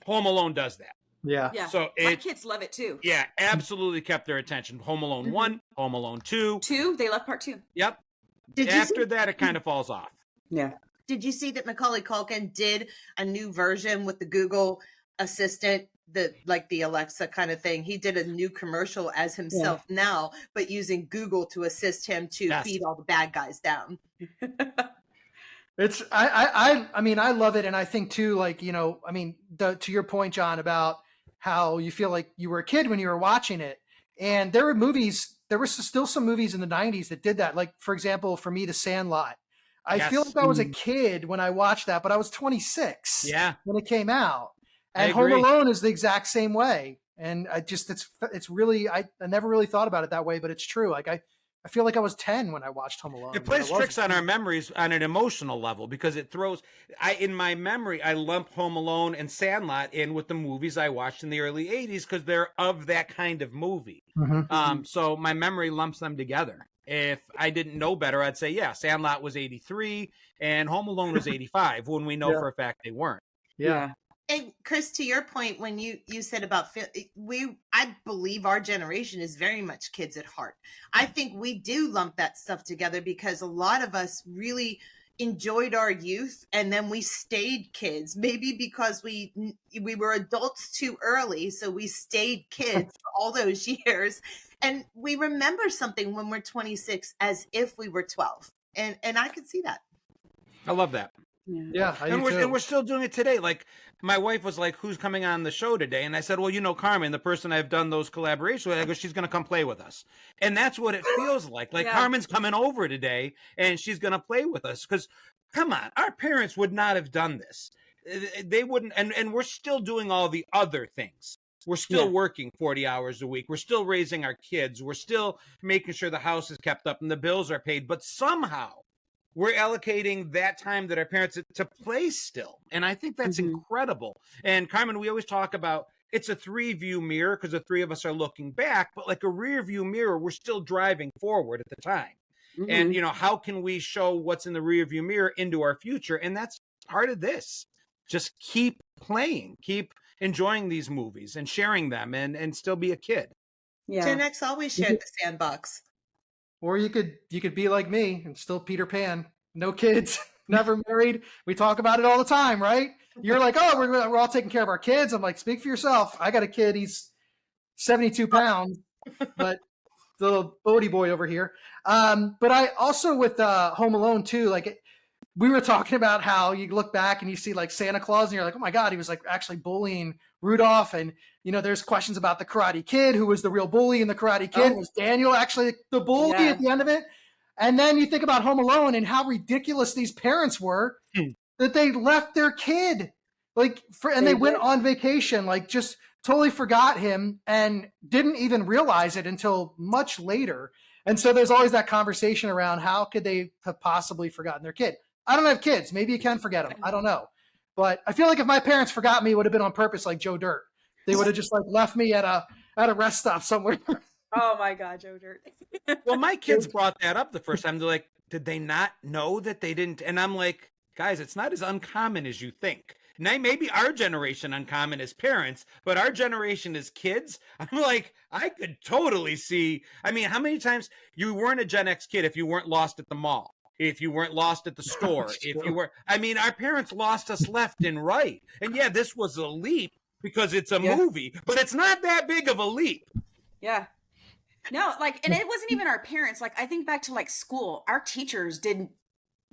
Home Alone does that. Yeah. So my kids love it too. Yeah, absolutely kept their attention. Home Alone 1, Home Alone 2. 2, they love part 2. Yep. After that, it kind of falls off. Yeah. Did you see that Macaulay Culkin did a new version with the Google Assistant, the Alexa kind of thing? He did a new commercial as himself now, but using Google to assist him to beat all the bad guys down. It's I mean, I love it, and I think too, like, to your point, John, about how you feel like you were a kid when you were watching it, and there were still some movies in the 90s that did that. Like, for example, for me, The Sandlot. I feel like I was a kid when I watched that, but I was 26 when it came out. And Home Alone is the exact same way. And it's really, I never really thought about it that way, but it's true. Like, I feel like I was 10 when I watched Home Alone. It plays tricks on our memories on an emotional level, because it throws, in my memory, I lump Home Alone and Sandlot in with the movies I watched in the early 80s, because they're of that kind of movie. So my memory lumps them together. If I didn't know better, I'd say, Sandlot was 83 and Home Alone was 85, when we know for a fact they weren't. Yeah. And Chris, to your point, when you said about I believe our generation is very much kids at heart. I think we do lump that stuff together because a lot of us really enjoyed our youth, and then we stayed kids, maybe because we were adults too early, so we stayed kids for all those years, and we remember something when we're 26 as if we were 12, and I could see that. I love that. Yeah, and we're still doing it today. Like, my wife was like, who's coming on the show today? And I said, well, Carmen, the person I've done those collaborations with. I go, she's going to come play with us. And that's what it feels like. Like, Carmen's coming over today and she's going to play with us. Because, come on, our parents would not have done this. They wouldn't. And we're still doing all the other things. We're still working 40 hours a week. We're still raising our kids. We're still making sure the house is kept up and the bills are paid. But somehow we're allocating that time that our parents to play still. And I think that's incredible. And Carmen, we always talk about, it's a 3-view mirror because the three of us are looking back, but like a rear view mirror, we're still driving forward at the time. And, how can we show what's in the rearview mirror into our future? And that's part of this. Just keep playing, keep enjoying these movies and sharing them and still be a kid. Yeah. Gen X always shared the sandbox. Or you could be like me and still Peter Pan, no kids, never married. We talk about it all the time, right? You're like, oh, we're all taking care of our kids. I'm like, speak for yourself. I got a kid. He's 72 pounds, but the little Bodie boy over here. But I also with Home Alone too, like we were talking about how you look back and you see like Santa Claus and you're like, oh my God, he was like actually bullying Rudolph. And, there's questions about the Karate Kid, who was the real bully in the Karate Kid. Was Daniel actually the bully at the end of it? And then you think about Home Alone and how ridiculous these parents were that they left their kid and they went on vacation, like just totally forgot him and didn't even realize it until much later. And so there's always that conversation around how could they have possibly forgotten their kid? I don't have kids. Maybe you can forget them. I don't know. But I feel like if my parents forgot me, it would have been on purpose, like Joe Dirt. They would have just like left me at a rest stop somewhere. Oh my God, Joe Dirt. Well, my kids brought that up the first time. They're like, did they not know that they didn't? And I'm like, guys, it's not as uncommon as you think. Now, maybe our generation uncommon as parents, but our generation as kids, I'm like, I could totally see. I mean, how many times you weren't a Gen X kid if you weren't lost at the mall? If you weren't lost at the store, if you were, I mean, our parents lost us left and right. And yeah, this was a leap because it's a movie, but it's not that big of a leap. Yeah. No, and it wasn't even our parents. Like, I think back to school, our teachers didn't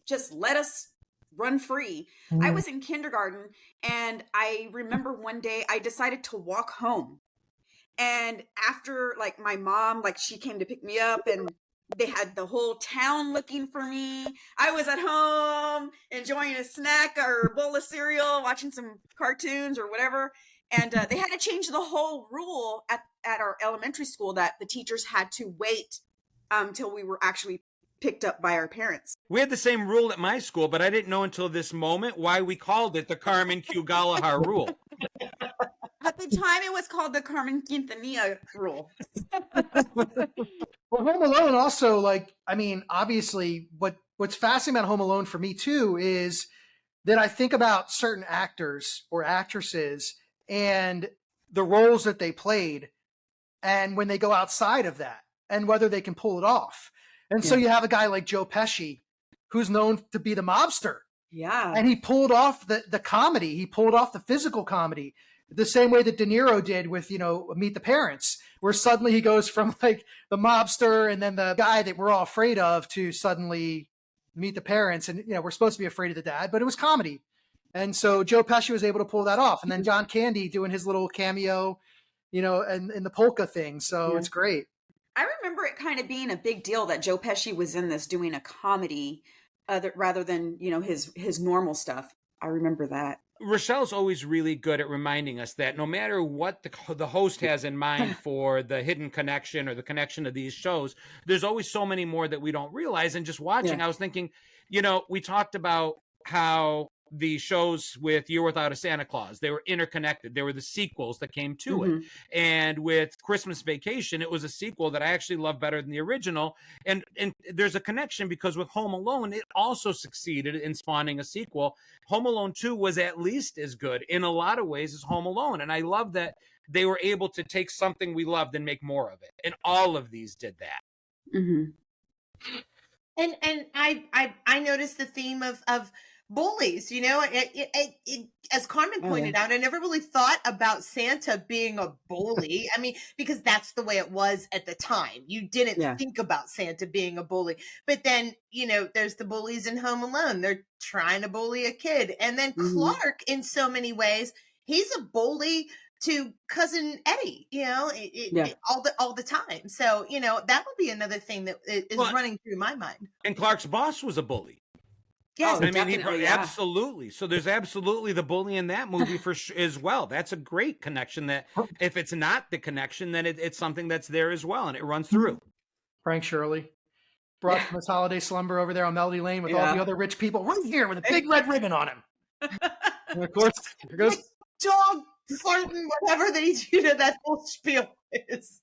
just let us run free. I was in kindergarten and I remember one day I decided to walk home. And after my mom, she came to pick me up and they had the whole town looking for me. I was at home enjoying a snack or a bowl of cereal, watching some cartoons or whatever. And they had to change the whole rule at our elementary school that the teachers had to wait till we were actually picked up by our parents. We had the same rule at my school, but I didn't know until this moment why we called it the Carmen Q. Gollihar rule. At the time, it was called the Carmen Quintanilla rule. Well, Home Alone also, obviously, what's fascinating about Home Alone for me too is that I think about certain actors or actresses and the roles that they played, and when they go outside of that, and whether they can pull it off. And so you have a guy like Joe Pesci, who's known to be the mobster. Yeah. And he pulled off the comedy. He pulled off the physical comedy the same way that De Niro did with, Meet the Parents, where suddenly he goes from the mobster and then the guy that we're all afraid of to suddenly Meet the Parents. And, we're supposed to be afraid of the dad, but it was comedy. And so Joe Pesci was able to pull that off. And then John Candy doing his little cameo, and in the polka thing. So it's great. I remember it kind of being a big deal that Joe Pesci was in this doing a comedy rather than, his normal stuff. I remember that. Rochelle's always really good at reminding us that no matter what the host has in mind for the hidden connection or the connection of these shows, there's always so many more that we don't realize. And just watching, I was thinking, we talked about how the shows with Year Without a Santa Claus, they were interconnected. There were the sequels that came to it. And with Christmas Vacation, it was a sequel that I actually love better than the original. And there's a connection because with Home Alone, it also succeeded in spawning a sequel. Home Alone 2 was at least as good in a lot of ways as Home Alone. And I love that they were able to take something we loved and make more of it. And all of these did that. And I noticed the theme of bullies, as Carmen pointed out, I never really thought about Santa being a bully. I mean, because that's the way it was at the time. You didn't think about Santa being a bully. But then, there's the bullies in Home Alone. They're trying to bully a kid. And then Clark, in so many ways, he's a bully to cousin Eddie, all the time. So, that would be another thing that is running through my mind. And Clark's boss was a bully. Yes, I mean, absolutely. So there's absolutely the bully in that movie as well. That's a great connection. That if it's not the connection, then it's something that's there as well, and it runs through. Frank Shirley brought from his holiday slumber over there on Melody Lane with all the other rich people, right here with a big red ribbon on him. And of course, there goes dog farting, whatever they do. That whole spiel is.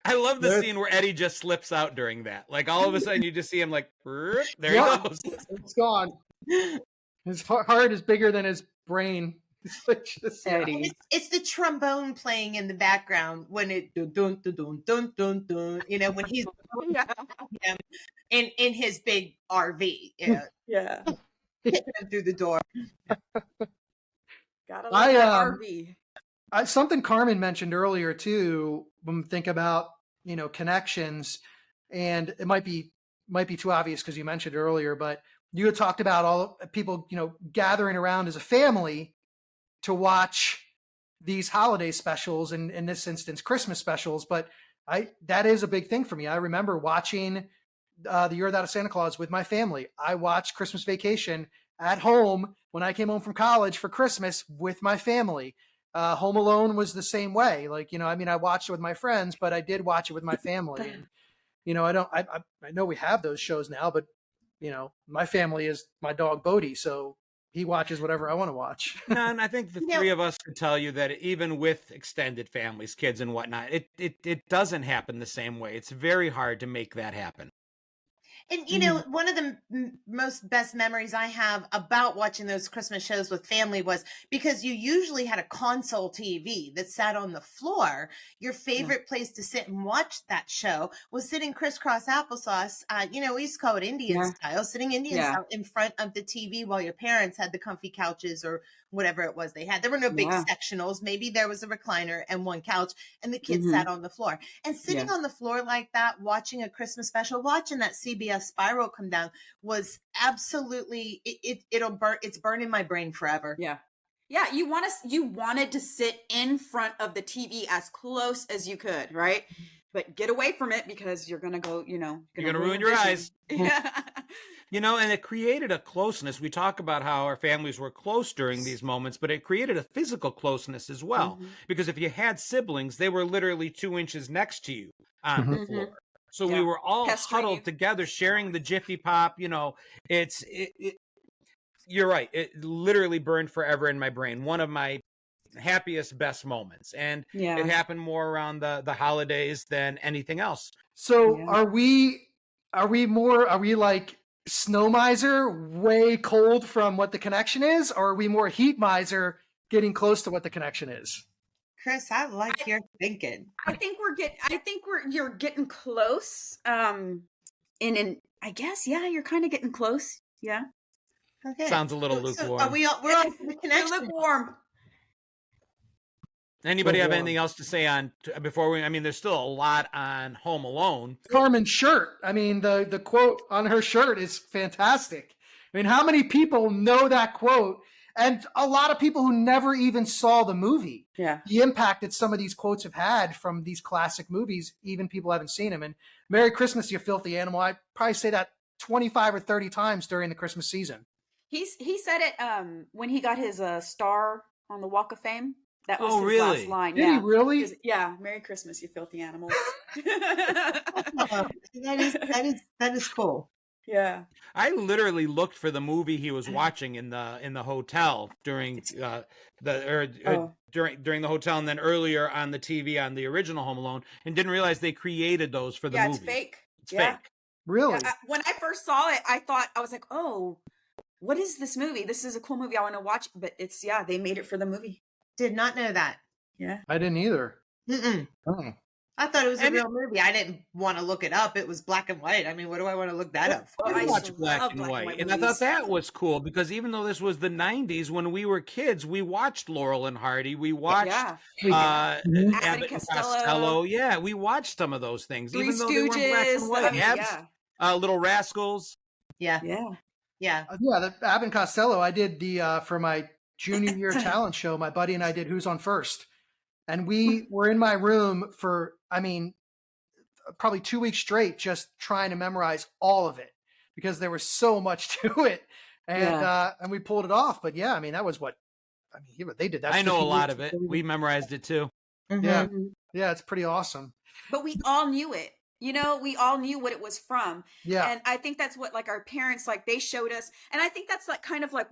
I love the There- scene where Eddie just slips out during that. Like all of a sudden you just see him like, there Yeah. he goes. It's gone. His heart is bigger than his brain. It's like just, yeah. Eddie. It's the trombone playing in the background when it dun dun dun dun dun dun dun. You know, when he's Yeah. in his big RV, you know, Yeah. kicking him through the door. Gotta love I, that um, RV. Something Carmen mentioned earlier too, when we think about, connections, and it might be too obvious because you mentioned it earlier, but you had talked about all people, gathering around as a family to watch these holiday specials, and in this instance, Christmas specials. But that is a big thing for me. I remember watching The Year Without a Santa Claus with my family. I watched Christmas Vacation at home when I came home from college for Christmas with my family. Home Alone was the same way. Like, I watched it with my friends, but I did watch it with my family. And, I know we have those shows now, but, my family is my dog Bodie. So he watches whatever I want to watch. No, and I think the three of us could tell you that even with extended families, kids and whatnot, it doesn't happen the same way. It's very hard to make that happen. And one of the most best memories I have about watching those Christmas shows with family was because you usually had a console TV that sat on the floor. Your favorite place to sit and watch that show was sitting crisscross applesauce, we used to call it Indian style, sitting Indian style in front of the TV while your parents had the comfy couches or whatever it was they had. There were no big sectionals. Maybe there was a recliner and one couch, and the kids sat on the floor. And sitting on the floor like that, watching a Christmas special, watching that CBS spiral come down was absolutely, it's burning my brain forever. Yeah. Yeah, you wanted to sit in front of the TV as close as you could, right? But get away from it because you're gonna go, you're gonna ruin your eyes. Yeah. And it created a closeness. We talk about how our families were close during these moments, but it created a physical closeness as well. Because if you had siblings, they were literally 2 inches next to you on the floor. So we were all huddled together, sharing the Jiffy Pop. You're right. It literally burned forever in my brain. One of my happiest, best moments. And it happened more around the holidays than anything else. So are we like snow miser, way cold from what the connection is, or are we more heat miser, getting close to what the connection is? Chris, I like your thinking. You're getting close. I guess, you're kind of getting close. Yeah. Okay. Sounds a little lukewarm. So we're all the connection. Lukewarm. Anybody have anything else to say on before we? I mean, there's still a lot on Home Alone. Carmen's shirt. I mean, the quote on her shirt is fantastic. I mean, how many people know that quote? And a lot of people who never even saw the movie. Yeah. The impact that some of these quotes have had from these classic movies, even people haven't seen them. And Merry Christmas, you filthy animal. I'd probably say that 25 or 30 times during the Christmas season. He said it when he got his star on the Walk of Fame. That was his really? last line. Did he really? Yeah. Merry Christmas, you filthy animals. That is cool. Yeah. I literally looked for the movie he was watching in the hotel during during the hotel, and then earlier on the TV on the original Home Alone, and didn't realize they created those for the movie. It's fake. It's fake. Really? Yeah, when I first saw it, I was like, oh, what is this movie? This is a cool movie. I want to watch. But they made it for the movie. Did not know that. Yeah. I didn't either. Mm-mm. Oh. I thought it was a real movie. I didn't want to look it up. It was black and white. I mean, what do I want to look that up for? I watched black and white, and I thought that was cool because even though this was the 90s, when we were kids, we watched Laurel and Hardy. We watched Abbott and Costello. Yeah, we watched some of those things, Three even though they weren't black and white. Little Rascals. Yeah. The Abbott and Costello. I did the for my junior year talent show. My buddy and I did Who's on First. And we were in my room for, probably 2 weeks straight, just trying to memorize all of it because there was so much to it. And we pulled it off. But that was they did that. I know a lot of it. We memorized it too. Mm-hmm. Yeah, it's pretty awesome. But we all knew it. We all knew what it was from. Yeah. And I think that's what our parents, they showed us. And I think that's kind of what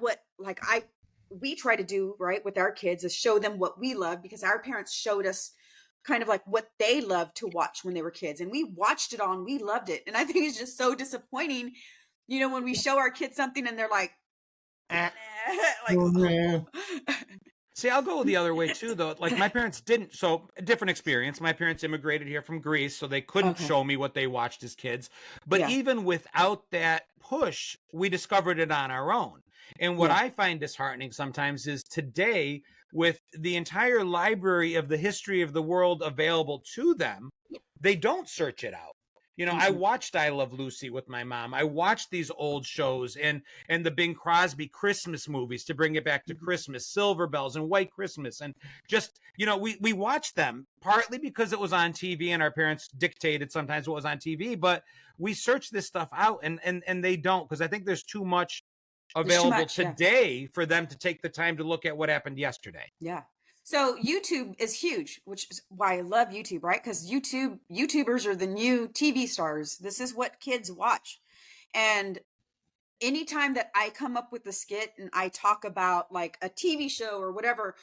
we try to do, right, with our kids is show them what we love because our parents showed us kind of like what they loved to watch when they were kids. And we watched it all and we loved it. And I think it's just so disappointing, you know, when we show our kids something and they're like, like, oh. See, I'll go the other way too, though. Like my parents didn't, so a different experience. My parents immigrated here from Greece, so they couldn't show me what they watched as kids. But even without that push, we discovered it on our own. And what I find disheartening sometimes is today, with the entire library of the history of the world available to them, they don't search it out. You know, I watched I Love Lucy with my mom. I watched these old shows and the Bing Crosby Christmas movies, to bring it back to Christmas, Silver Bells and White Christmas. And just, you know, we watched them partly because it was on TV and our parents dictated sometimes what was on TV, but we search this stuff out and they don't, because I think there's too much available today for them to take the time to look at what happened yesterday. Yeah. So YouTube is huge, which is why I love YouTube, right? Because YouTubers are the new TV stars. This is what kids watch. And anytime that I come up with a skit and I talk about like a TV show or whatever,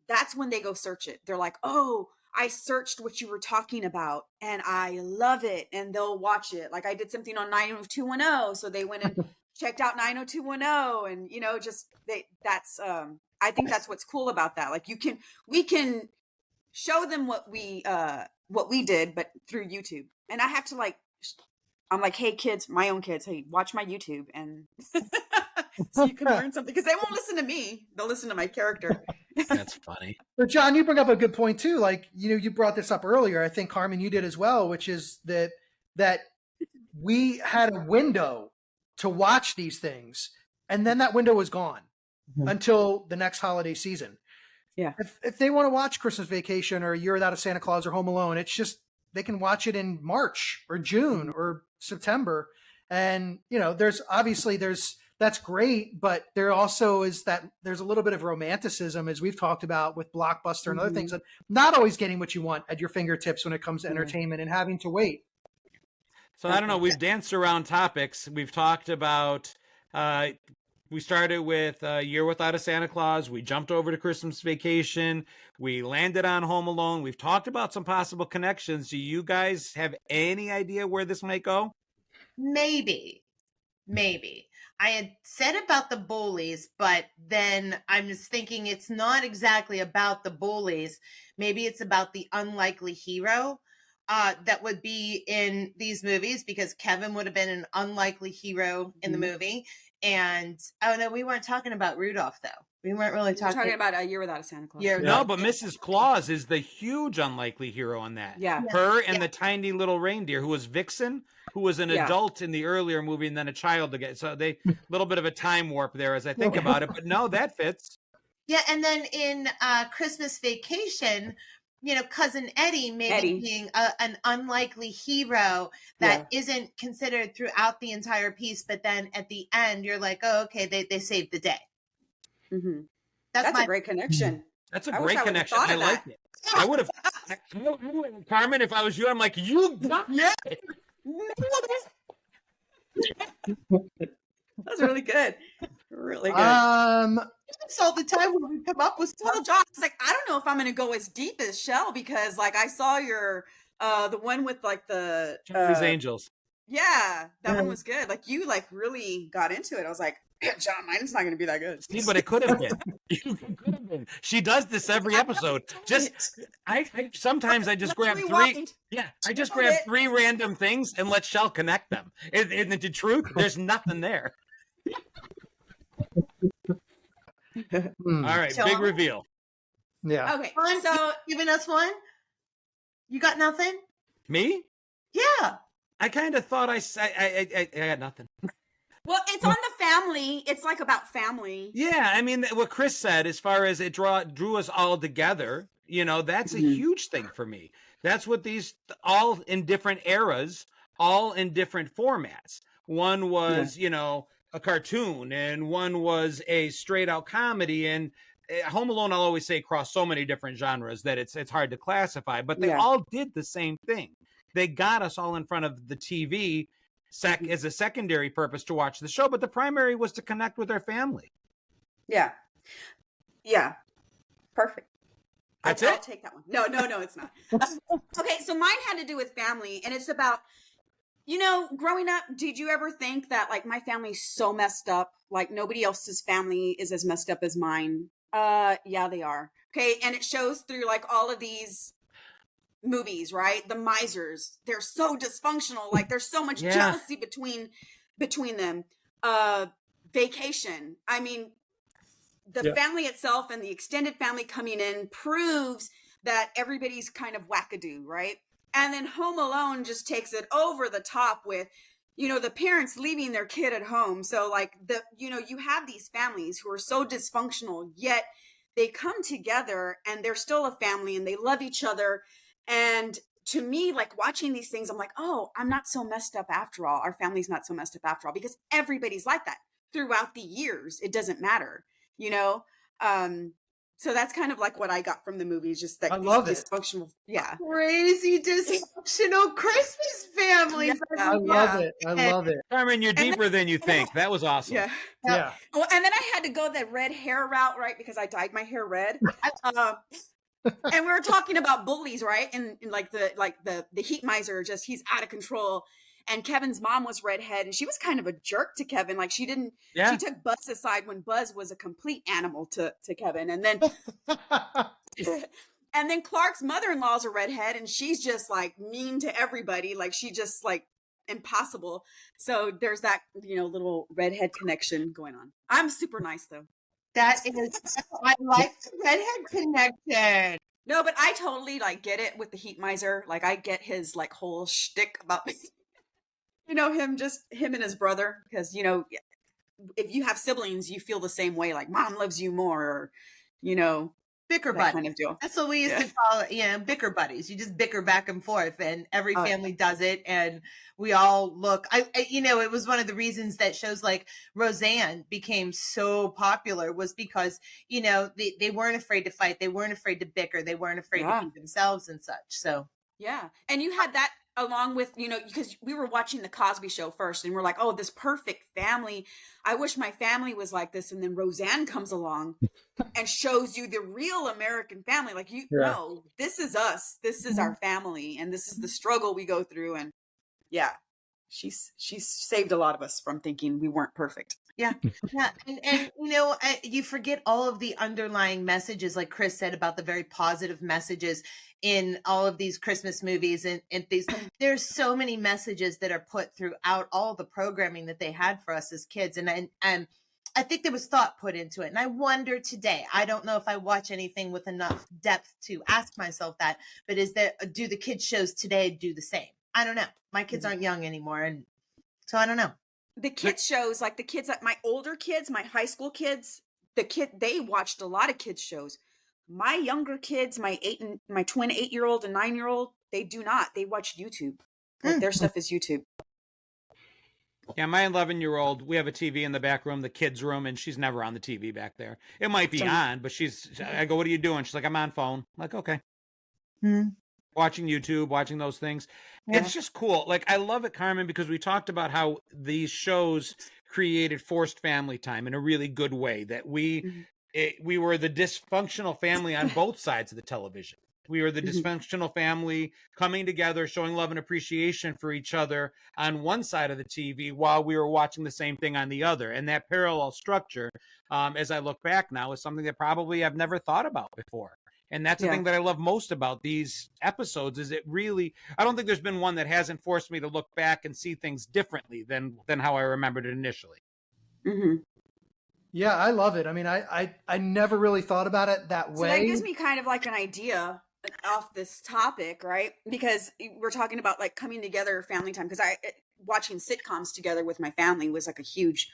that's when they go search it. They're like, oh, I searched what you were talking about and I love it. And they'll watch it. Like I did something on 90210. So they went and checked out 90210 and, you know, just I think that's what's cool about that. Like we can show them what we did, but through YouTube. And I have to I'm like, hey kids, my own kids, hey, watch my YouTube and so you can learn something, because they won't listen to me. They'll listen to my character. That's funny. But John, you bring up a good point too. Like, you know, you brought this up earlier. I think Carmen, you did as well, which is that we had a window to watch these things, and then that window was gone until the next holiday season. Yeah. If they want to watch Christmas Vacation or A Year Without a Santa Claus or Home Alone, it's just they can watch it in March or June or September. And, you know, that's great, but there also is there's a little bit of romanticism, as we've talked about with Blockbuster and other things, and not always getting what you want at your fingertips when it comes to entertainment and having to wait. So I don't know. We've danced around topics. We've talked about, we started with A Year Without a Santa Claus. We jumped over to Christmas Vacation. We landed on Home Alone. We've talked about some possible connections. Do you guys have any idea where this might go? Maybe. I had said about the bullies, but then I'm just thinking it's not exactly about the bullies. Maybe it's about the unlikely hero that would be in these movies, because Kevin would have been an unlikely hero in the movie. And oh no, we weren't talking about Rudolph though. We weren't really talking about A Year Without a Santa Claus. No, but Mrs. Claus is the huge unlikely hero in that. Yeah. Her and the tiny little reindeer, who was Vixen, who was an adult in the earlier movie and then a child again. So they little bit of a time warp there as I think about it. But no, that fits. Yeah, and then in Christmas Vacation, you know, Cousin Eddie maybe being an unlikely hero that isn't considered throughout the entire piece, but then at the end you're like, oh, okay, they saved the day. Mm-hmm. That's a great connection. That's a great connection. I like it. I would have, Carmen, if I was you, I'm like, you got it. That's really good. Really good. It's all the time when we come up with stuff. Well, Josh, it's like, I don't know if I'm going to go as deep as Shell, because like I saw your, the one with like the Charlie's Angels. Yeah, that one was good. Like you like really got into it. I was like, John, mine's not going to be that good. See, but it could have been. You could have been. She does this every episode. I sometimes I just grab three. Yeah, I just grab three random things and let Shell connect them. And the truth, there's nothing there. All right, big reveal. Yeah. Okay, so giving us one. You got nothing? Me? Yeah. I kind of thought I got nothing. Well, it's on the family. It's like about family. Yeah, I mean, what Chris said, as far as it drew us all together, you know, that's a huge thing for me. That's what these, all in different eras, all in different formats. One was, you know, a cartoon, and one was a straight out comedy, and Home Alone, I'll always say, across so many different genres that it's hard to classify, but they all did the same thing. They got us all in front of the TV as a secondary purpose to watch the show, but the primary was to connect with our family. Yeah. Yeah. Perfect. That's I'll it? take that one. No, it's not. Okay, so mine had to do with family, and it's about, growing up, did you ever think that like my family's so messed up, like nobody else's family is as messed up as mine? Yeah, they are. Okay, and it shows through like all of these movies, right? The misers, they're so dysfunctional, like there's so much Yeah. jealousy between them. Vacation, I mean, the family itself and the extended family coming in proves that everybody's kind of wackadoo, right? And then Home Alone just takes it over the top with, the parents leaving their kid at home. So like you have these families who are so dysfunctional, yet they come together and they're still a family and they love each other. And to me, like watching these things, I'm like, oh, I'm not so messed up after all. Our family's not so messed up after all, because everybody's like that throughout the years. It doesn't matter, so that's kind of like what I got from the movie, just like I these love it. dysfunctional, Crazy dysfunctional Christmas families. I love it. I love it. Carmen, you're deeper than you think. That was awesome. yeah. Yeah. Well, and then I had to go the red hair route, right? Because I dyed my hair red. And we were talking about bullies, right? And like the heat miser, just he's out of control. And Kevin's mom was redhead, and she was kind of a jerk to Kevin. Like she took Buzz aside when Buzz was a complete animal to Kevin. And then and then Clark's mother-in-law is a redhead, and she's just like mean to everybody. Like she just like impossible. So there's that, little redhead connection going on. I'm super nice though. That is, I like the redhead connection. No, but I totally like get it with the heat miser. Like I get his like whole shtick about him and his brother, because if you have siblings, you feel the same way. Like mom loves you more, or bicker that buddies. kind of deal. That's what we used to call it. Bicker buddies. You just bicker back and forth, and every family does it. And we all look. It was one of the reasons that shows like Roseanne became so popular was because they weren't afraid to fight. They weren't afraid to bicker. They weren't afraid to be themselves and such. So yeah, and you had that along with because we were watching the Cosby Show first, and we're like, oh, this perfect family. I wish my family was like this. And then Roseanne comes along and shows you the real American family. Like no, this is us. This is our family, and this is the struggle we go through. And yeah, she's saved a lot of us from thinking we weren't perfect. Yeah. And you forget all of the underlying messages, like Chris said, about the very positive messages in all of these Christmas movies. And there's so many messages that are put throughout all the programming that they had for us as kids. And I think there was thought put into it. And I wonder today, I don't know if I watch anything with enough depth to ask myself that, but do the kids shows today do the same? I don't know. My kids aren't young anymore. And so I don't know. The kids shows, like the kids, like my older kids, my high school kids, they watched a lot of kids shows. My younger kids, my twin 8-year-old and 9-year-old, they do not. They watch YouTube. Like their stuff is YouTube. Yeah, my 11-year-old, we have a TV in the back room, the kids' room, and she's never on the TV back there. It might be on, but I go, what are you doing? She's like, I'm on phone. I'm like, okay. Watching YouTube, watching those things. Yeah. It's just cool. Like, I love it, Carmen, because we talked about how these shows created forced family time in a really good way, that we were the dysfunctional family on both sides of the television. We were the dysfunctional family coming together, showing love and appreciation for each other on one side of the TV while we were watching the same thing on the other. And that parallel structure, as I look back now, is something that probably I've never thought about before. And that's the thing that I love most about these episodes is it really, I don't think there's been one that hasn't forced me to look back and see things differently than how I remembered it initially. Mm-hmm. Yeah, I love it. I mean, I never really thought about it that way. So that gives me kind of like an idea off this topic, right? Because we're talking about like coming together, family time. Because watching sitcoms together with my family was like a huge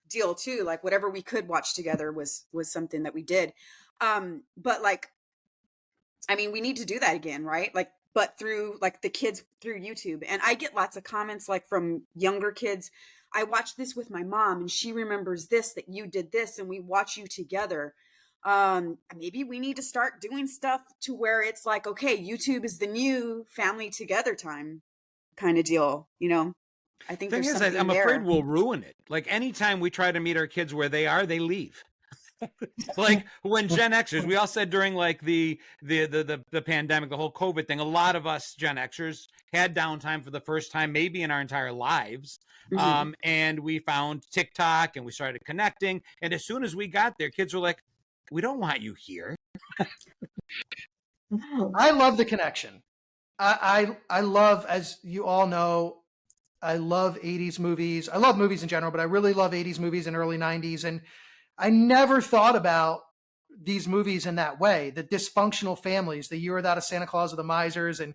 deal too. Like whatever we could watch together was something that we did. But like, I mean, we need to do that again, right? Like, but through like the kids through YouTube. And I get lots of comments like from younger kids. I watched this with my mom and she remembers this, that you did this, and we watch you together. Maybe we need to start doing stuff to where it's like, okay, YouTube is the new family together time kind of deal, I think the thing is, I'm afraid we'll ruin it. Like anytime we try to meet our kids where they are, they leave. Like when Gen Xers, we all said during like the pandemic, the whole COVID thing, a lot of us Gen Xers had downtime for the first time, maybe in our entire lives. And we found TikTok and we started connecting. And as soon as we got there, kids were like, we don't want you here. I love the connection. I love, as you all know, I love 80s movies. I love movies in general, but I really love 80s movies and early 90s. And I never thought about these movies in that way, the dysfunctional families, the Year Without a Santa Claus or the Misers. And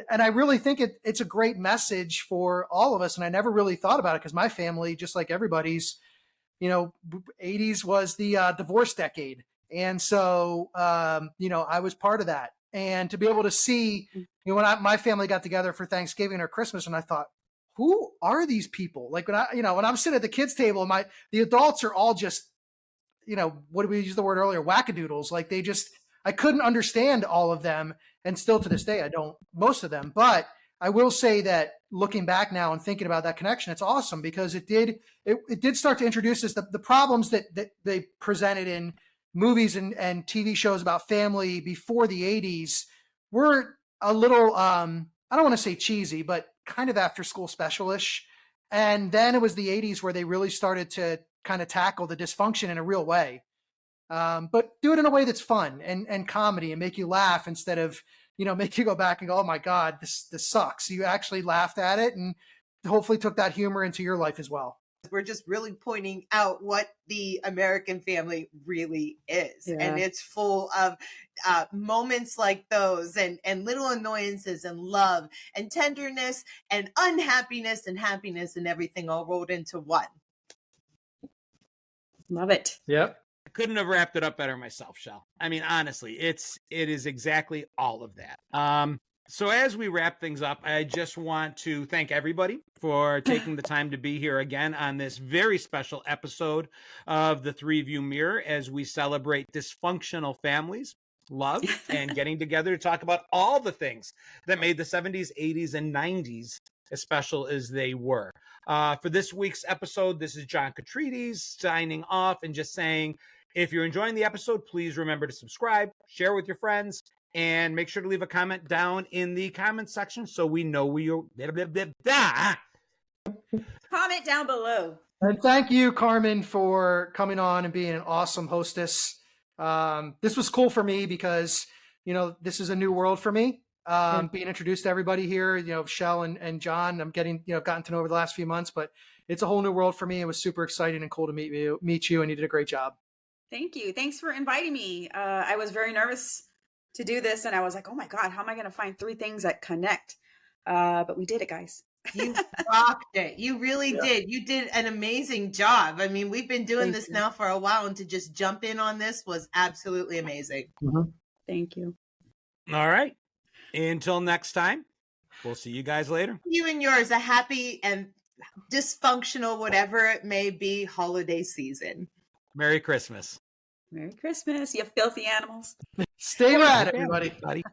I really think it's a great message for all of us. And I never really thought about it because my family, just like everybody's, 80s was the divorce decade. And so, I was part of that. And to be able to see, when my family got together for Thanksgiving or Christmas, and I thought, who are these people? Like when I'm sitting at the kids' table, the adults are all just, what did we use the word earlier? Wackadoodles. Like I couldn't understand all of them. And still to this day, I don't, most of them. But I will say that looking back now and thinking about that connection, it's awesome because it did start to introduce us the problems that they presented in movies and TV shows about family before the 80s were a little, I don't want to say cheesy, but kind of after school special-ish. And then it was the 80s where they really started to kind of tackle the dysfunction in a real way. But do it in a way that's fun and comedy and make you laugh instead of, make you go back and go, oh my God, this sucks. You actually laughed at it and hopefully took that humor into your life as well. We're just really pointing out what the American family really is. Yeah. And it's full of moments like those and little annoyances and love and tenderness and unhappiness and happiness and everything all rolled into one. Love it. Yep. I couldn't have wrapped it up better myself, Shell. I mean, honestly, it is exactly all of that. So as we wrap things up, I just want to thank everybody for taking the time to be here again on this very special episode of the ThreeView Mirror as we celebrate dysfunctional families, love, and getting together to talk about all the things that made the 70s, 80s, and 90s as special as they were. For this week's episode, this is John Catrides signing off and just saying, if you're enjoying the episode, please remember to subscribe, share with your friends, and make sure to leave a comment down in the comment section so we know you're... Comment down below. And thank you, Carmen, for coming on and being an awesome hostess. This was cool for me because, this is a new world for me. Being introduced to everybody here, Shell and John, I'm getting, gotten to know over the last few months, but it's a whole new world for me. It was super exciting and cool to meet you, and you did a great job. Thank you. Thanks for inviting me. I was very nervous to do this, and I was like, oh my God, how am I going to find 3 things that connect? But we did it, guys. You rocked it. You really did. You did an amazing job. I mean, we've been doing this now for a while, and to just jump in on this was absolutely amazing. Mm-hmm. Thank you. All right. Until next time, we'll see you guys later. You and yours a happy and dysfunctional, whatever it may be, holiday season. Merry Christmas. Merry Christmas, you filthy animals. Stay rad, everybody.